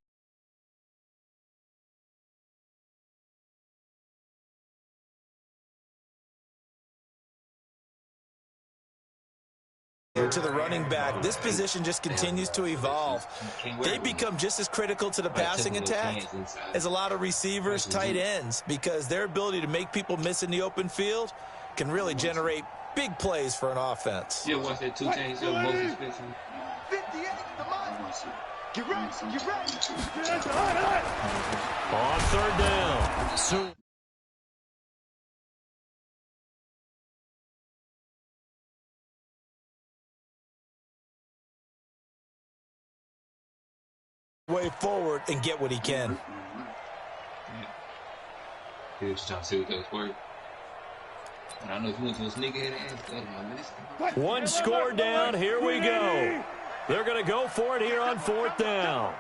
To the running back, this position just continues to evolve. They become just as critical to the passing attack as a lot of receivers, tight ends, because their ability to make people miss in the open field can really generate big plays for an offense. Yeah, watch that 2 chains of Moses Benson. Get ready, get ready. On third down. So way forward and get what he can. He was trying to see what that was worth. I don't know if you went to a sneakerhead and one score down, here we go. They're going to go for it here on fourth down.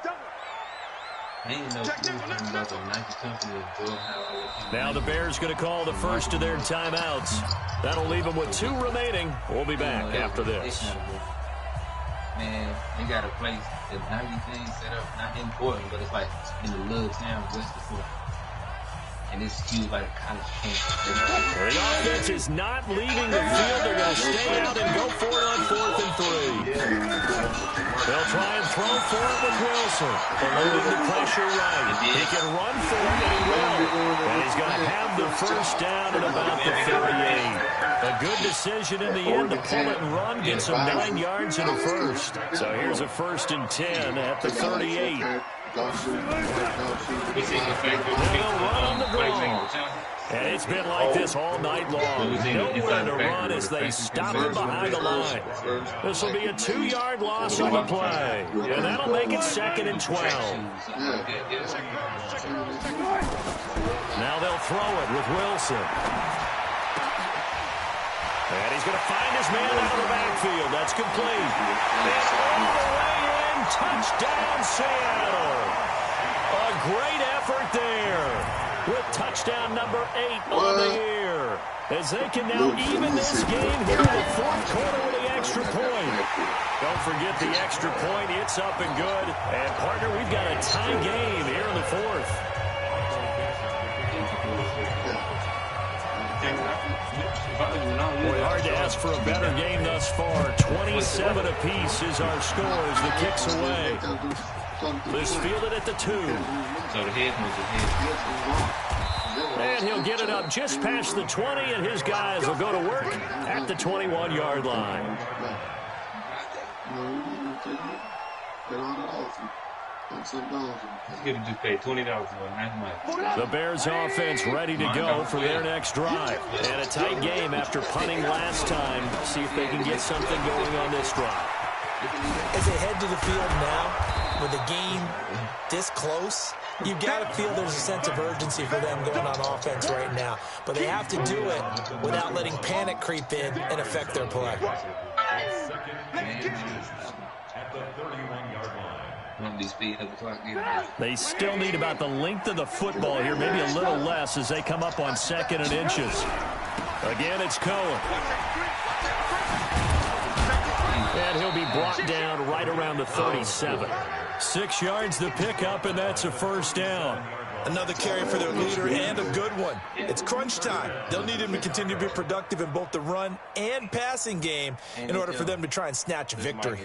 Now the Bears going to call the first of their timeouts. That'll leave them with 2 remaining. We'll be back after this. Man, they got a place that not everything set up, not important, but it's like in the little town west of Fort. And it's huge like a college campus. The offense is not leaving the field. They're going to stay out and go for it on 4th and 3. They'll try and throw for it with Wilson. Loading the pressure right. He can run for it, and he will. And he's going to have the first down at about the 38. A good decision in the end to pull it and run, get some 9 yards in the first. So here's a 1st and 10 at the 38. They'll run on the ball. And it's been like this all night long. Nowhere to run as they stop him behind the line. This will be a 2-yard loss on the play. And that'll make it 2nd and 12. Now they'll throw it with Wilson. And he's going to find his man out of the backfield. That's complete. And all the way in, touchdown Seattle. A great effort there with touchdown number 8 on the year. As they can now even this game here in the 4th quarter with the extra point. Don't forget the extra point. It's up and good. And, partner, we've got a tie game here in the 4th. Boy, hard to ask for a better game thus far. 27 apiece is our score as the kick's away. This fielded at the 2. So the head moves his head. And he'll get it up just past the 20, and his guys will go to work at the 21-yard line. Just paid $20 for a The Bears offense ready to go for their next drive. And a tight game after punting last time. See if they can get something going on this drive. As they head to the field now, with the game this close, you've got to feel there's a sense of urgency for them going on offense right now. But they have to do it without letting panic creep in and affect their play. They still need about the length of the football here, maybe a little less as they come up on 2nd and inches. Again, it's Cohen. And he'll be brought down right around the 37. 6 yards the pickup, and that's a 1st down. Another carry for their leader and a good one. It's crunch time. They'll need him to continue to be productive in both the run and passing game in order for them to try and snatch a victory.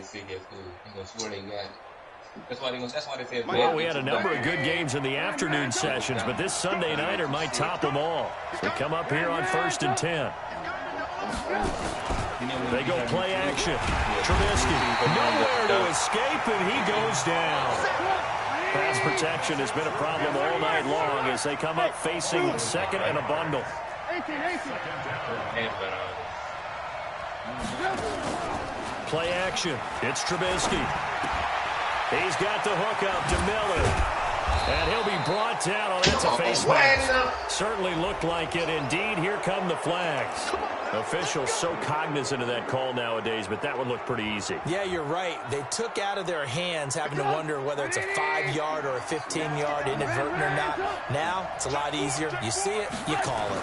Well, we had a number of good games in the afternoon sessions, but this Sunday nighter might top them all. They come up here on 1st and 10. They go play action. Trubisky, nowhere to escape, and he goes down. Pass protection has been a problem all night long as they come up facing 2nd and a bundle. Play action. It's Trubisky. He's got the hook up to Miller. And he'll be brought down. Oh, that's a face mask. certainly looked like it. Indeed, here come the flags. Officials so cognizant of that call nowadays, but that would look pretty easy. Yeah, you're right. They took out of their hands having to wonder whether it's a 5-yard or a 15-yard inadvertent or not. Now, it's a lot easier. You see it, you call it.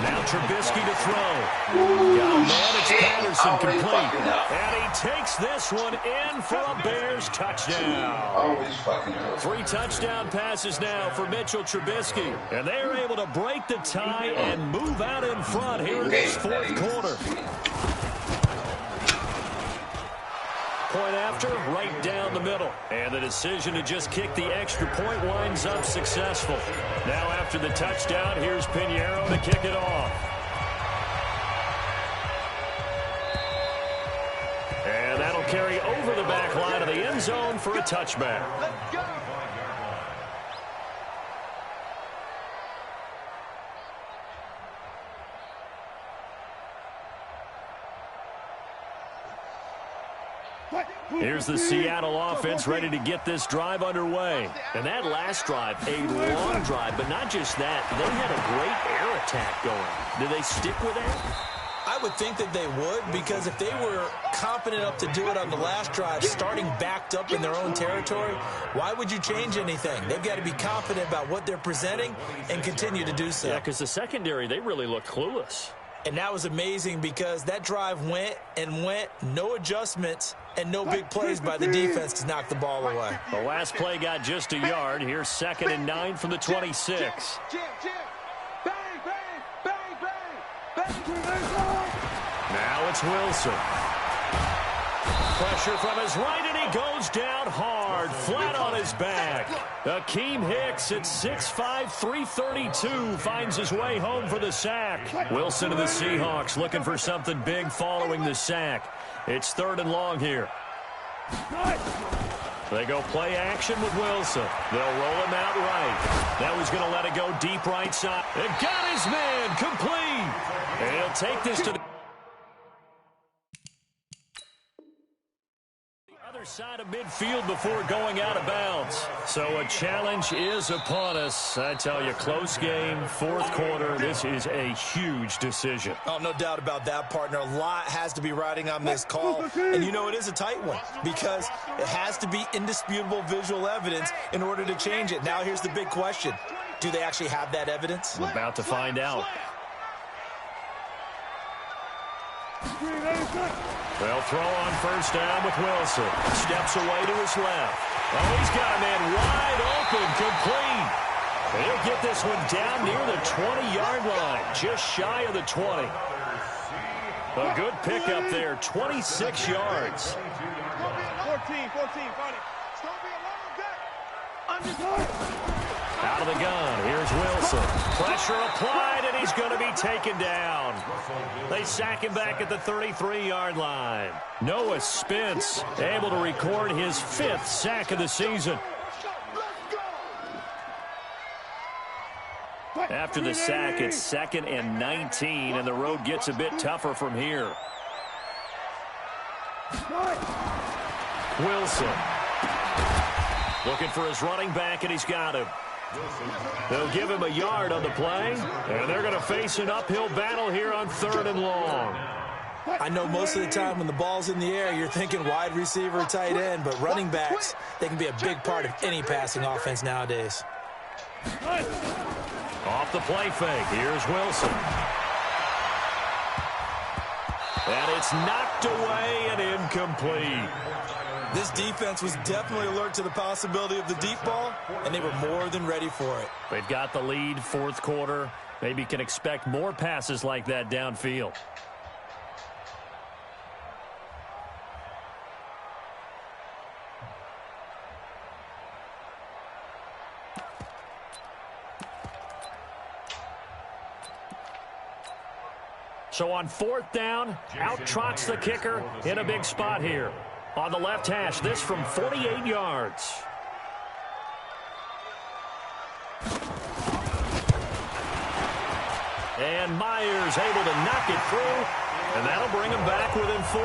Now Trubisky to throw. Got a man, it's Patterson complete. And he takes this one in for a Bears touchdown. 3 touchdown passes now for Mitchell Trubisky. And they are able to break the tie and move out in front here in this 4th quarter. Point after, right down the middle. And the decision to just kick the extra point winds up successful. Now after the touchdown, here's Pinheiro to kick it off. And that'll carry over the back line of the end zone for a touchback. Let's go. Here's the Seattle offense ready to get this drive underway. And that last drive, a long drive, but not just that. They had a great air attack going. Do they stick with that? I would think that they would, because if they were confident enough to do it on the last drive, starting backed up in their own territory, why would you change anything? They've got to be confident about what they're presenting and continue to do so. Yeah, because the secondary, they really look clueless. And that was amazing because that drive went and went, no adjustments, and no big plays by the defense to knock the ball away. The last play got just a yard. Here's 2nd and 9 from the 26. Now it's Wilson. Pressure from his right, and he goes down hard, flat on his back. Akeem Hicks at 6'5", 332 finds his way home for the sack. Wilson and the Seahawks looking for something big following the sack. It's 3rd and long here. They go play action with Wilson. They'll roll him out right. That was going to let it go deep right side. It got his man complete. And he'll take this to the other side of midfield before going out of bounds. So a challenge is upon us. I tell you, close game, 4th quarter. This is a huge decision. Oh, no doubt about that, partner. A lot has to be riding on this call. And you know it is a tight one because it has to be indisputable visual evidence in order to change it. Now here's the big question. Do they actually have that evidence? We're about to find out. They'll throw on 1st down with Wilson. Steps away to his left. Oh, he's got a man wide open, complete. He'll get this one down near the 20-yard line, just shy of the 20. A good pickup there, 26 yards. 14, 40. Out of the gun, here's Wilson. Pressure applied, and he's going to be taken down. They sack him back at the 33-yard line. Noah Spence able to record his 5th sack of the season. After the sack, it's 2nd and 19, and the road gets a bit tougher from here. Wilson. Looking for his running back, and he's got him. They'll give him a yard on the play, and they're going to face an uphill battle here on 3rd and long. I know most of the time when the ball's in the air, you're thinking wide receiver, tight end, but running backs, they can be a big part of any passing offense nowadays. Off the play fake, here's Wilson. And it's knocked away and incomplete. This defense was definitely alert to the possibility of the deep ball, and they were more than ready for it. They've got the lead, 4th quarter. Maybe can expect more passes like that downfield. So on 4th down, out trots the kicker in a big spot here. On the left hash, this from 48 yards. And Myers able to knock it through, and that'll bring him back within 4.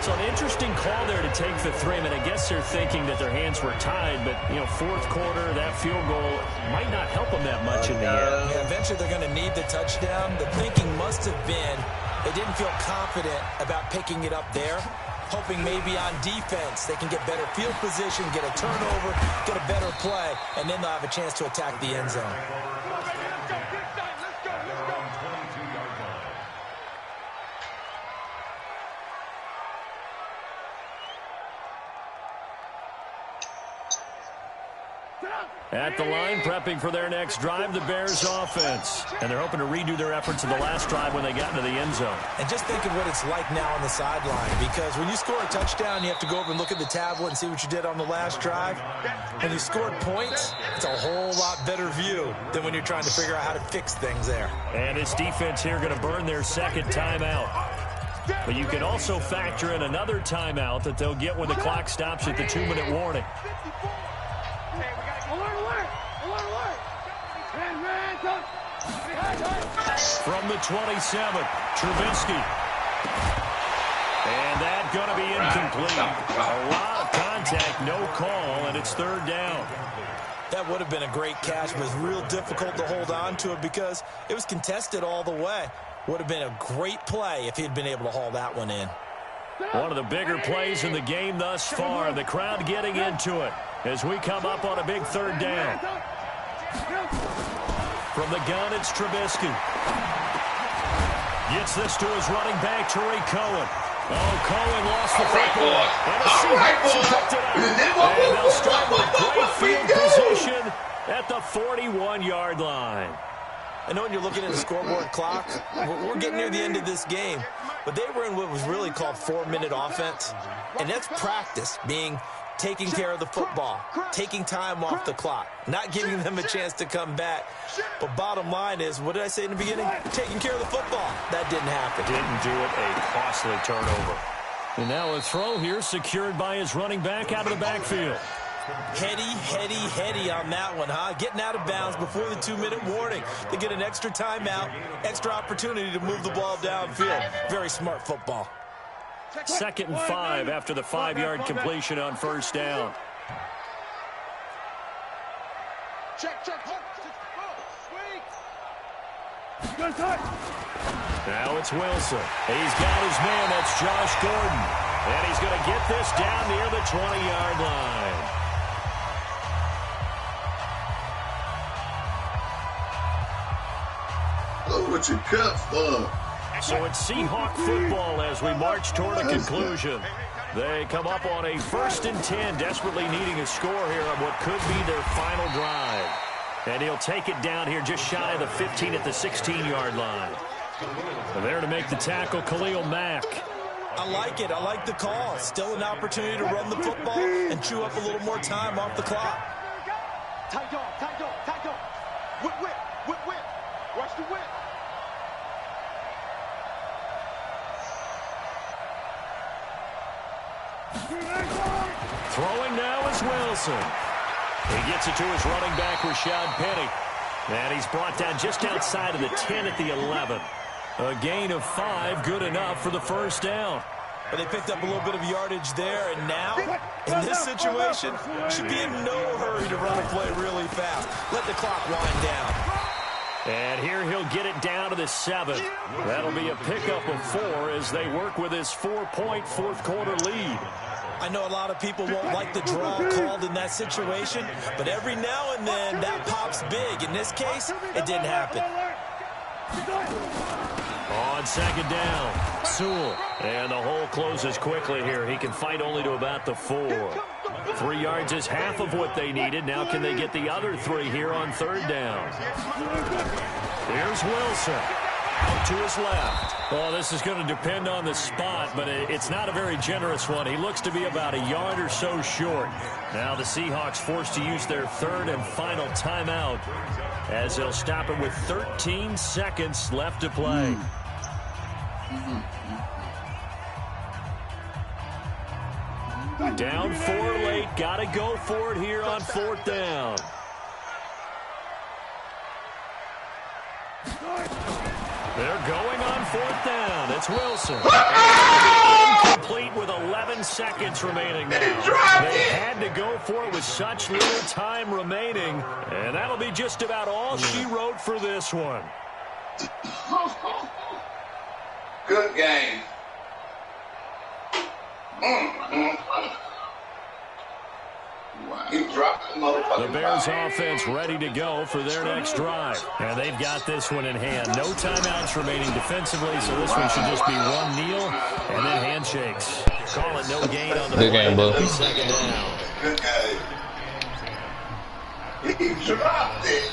So an interesting call there to take the 3. I mean, I guess they're thinking that their hands were tied, but, you know, fourth quarter, that field goal might not help them that much in the end. Yeah, eventually they're going to need the touchdown. The thinking must have been they didn't feel confident about picking it up there, hoping maybe on defense they can get better field position, get a turnover, get a better play, and then they'll have a chance to attack the end zone. At the line, prepping for their next drive, the Bears offense. And they're hoping to redo their efforts in the last drive when they got into the end zone. And just think of what it's like now on the sideline, because when you score a touchdown, you have to go over and look at the tablet and see what you did on the last drive. When you scored points, it's a whole lot better view than when you're trying to figure out how to fix things there. And this defense here going to burn their second timeout. But you can also factor in another timeout that they'll get when the clock stops at the 2-minute warning. From the 27, Trubisky. And that going to be incomplete. A lot of contact, no call, and it's third down. That would have been a great catch, but it's real difficult to hold on to it because it was contested all the way. Would have been a great play if he'd been able to haul that one in. One of the bigger plays in the game thus far. The crowd getting into it as we come up on a big third down. From the gun, it's Trubisky. Gets this to his running back, Troy Cohen. Oh, Cohen lost the football. And the Seahawks picked it up. And they'll start with great field position at the 41-yard line. I know when you're looking at the scoreboard clock, we're getting near the end of this game, but they were in what was really called 4-minute offense, and that's practice, being taking care of the football, taking time off the clock, not giving them a chance to come back. But bottom line is, what did I say in the beginning? Taking care of the football. That didn't happen. Didn't do it, a costly turnover. And now a throw here secured by his running back out of the backfield. Heady on that one, huh? Getting out of bounds before the 2-minute warning. They get an extra timeout, extra opportunity to move the ball downfield. Very smart football. 2nd and 5 after the 5-yard completion on first down. Now it's Wilson. He's got his man, that's Josh Gordon. And he's going to get this down near the 20-yard line. Look what you cut for. So it's Seahawk football as we march toward a conclusion. They come up on a 1st and 10, desperately needing a score here on what could be their final drive. And he'll take it down here just shy of the 15 at the 16-yard line. And there to make the tackle, Khalil Mack. I like it. I like the call. Still an opportunity to run the football and chew up a little more time off the clock. Tight dog. Whip. Watch the whip. Throwing now is Wilson. He gets it to his running back, Rashad Penny. And he's brought down just outside of the 10 at the 11. A gain of 5, good enough for the first down. But they picked up a little bit of yardage there, and now, in this situation, should be in no hurry to run a play really fast. Let the clock wind down. And here he'll get it down to the 7. That'll be a pickup of 4 as they work with his 4-point fourth-quarter lead. I know a lot of people won't like the draw called in that situation, but every now and then that pops big. In this case, it didn't happen. On 2nd down, Sewell. And the hole closes quickly here. He can fight only to about the 4. 3 yards is half of what they needed. Now can they get the other 3 here on 3rd down? Here's Wilson. Out to his left. Well, this is going to depend on the spot, but it's not a very generous one. He looks to be about a yard or so short. Now the Seahawks forced to use their 3rd and final timeout as they'll stop it with 13 seconds left to play. Down 4 late. Got to go for it here on 4th down. They're going on 4th down. It's Wilson. complete with 11 seconds remaining now. They had to go for it with such little time remaining, and that'll be just about all she wrote for this one. Good game. He dropped the motherfucker. The Bears offense ready to go for their next drive. And they've got this one in hand. No timeouts remaining defensively, so this one should just be one kneel and then handshakes. Call it no gain on the Good play. game, bro. Second down. Good game. He dropped it.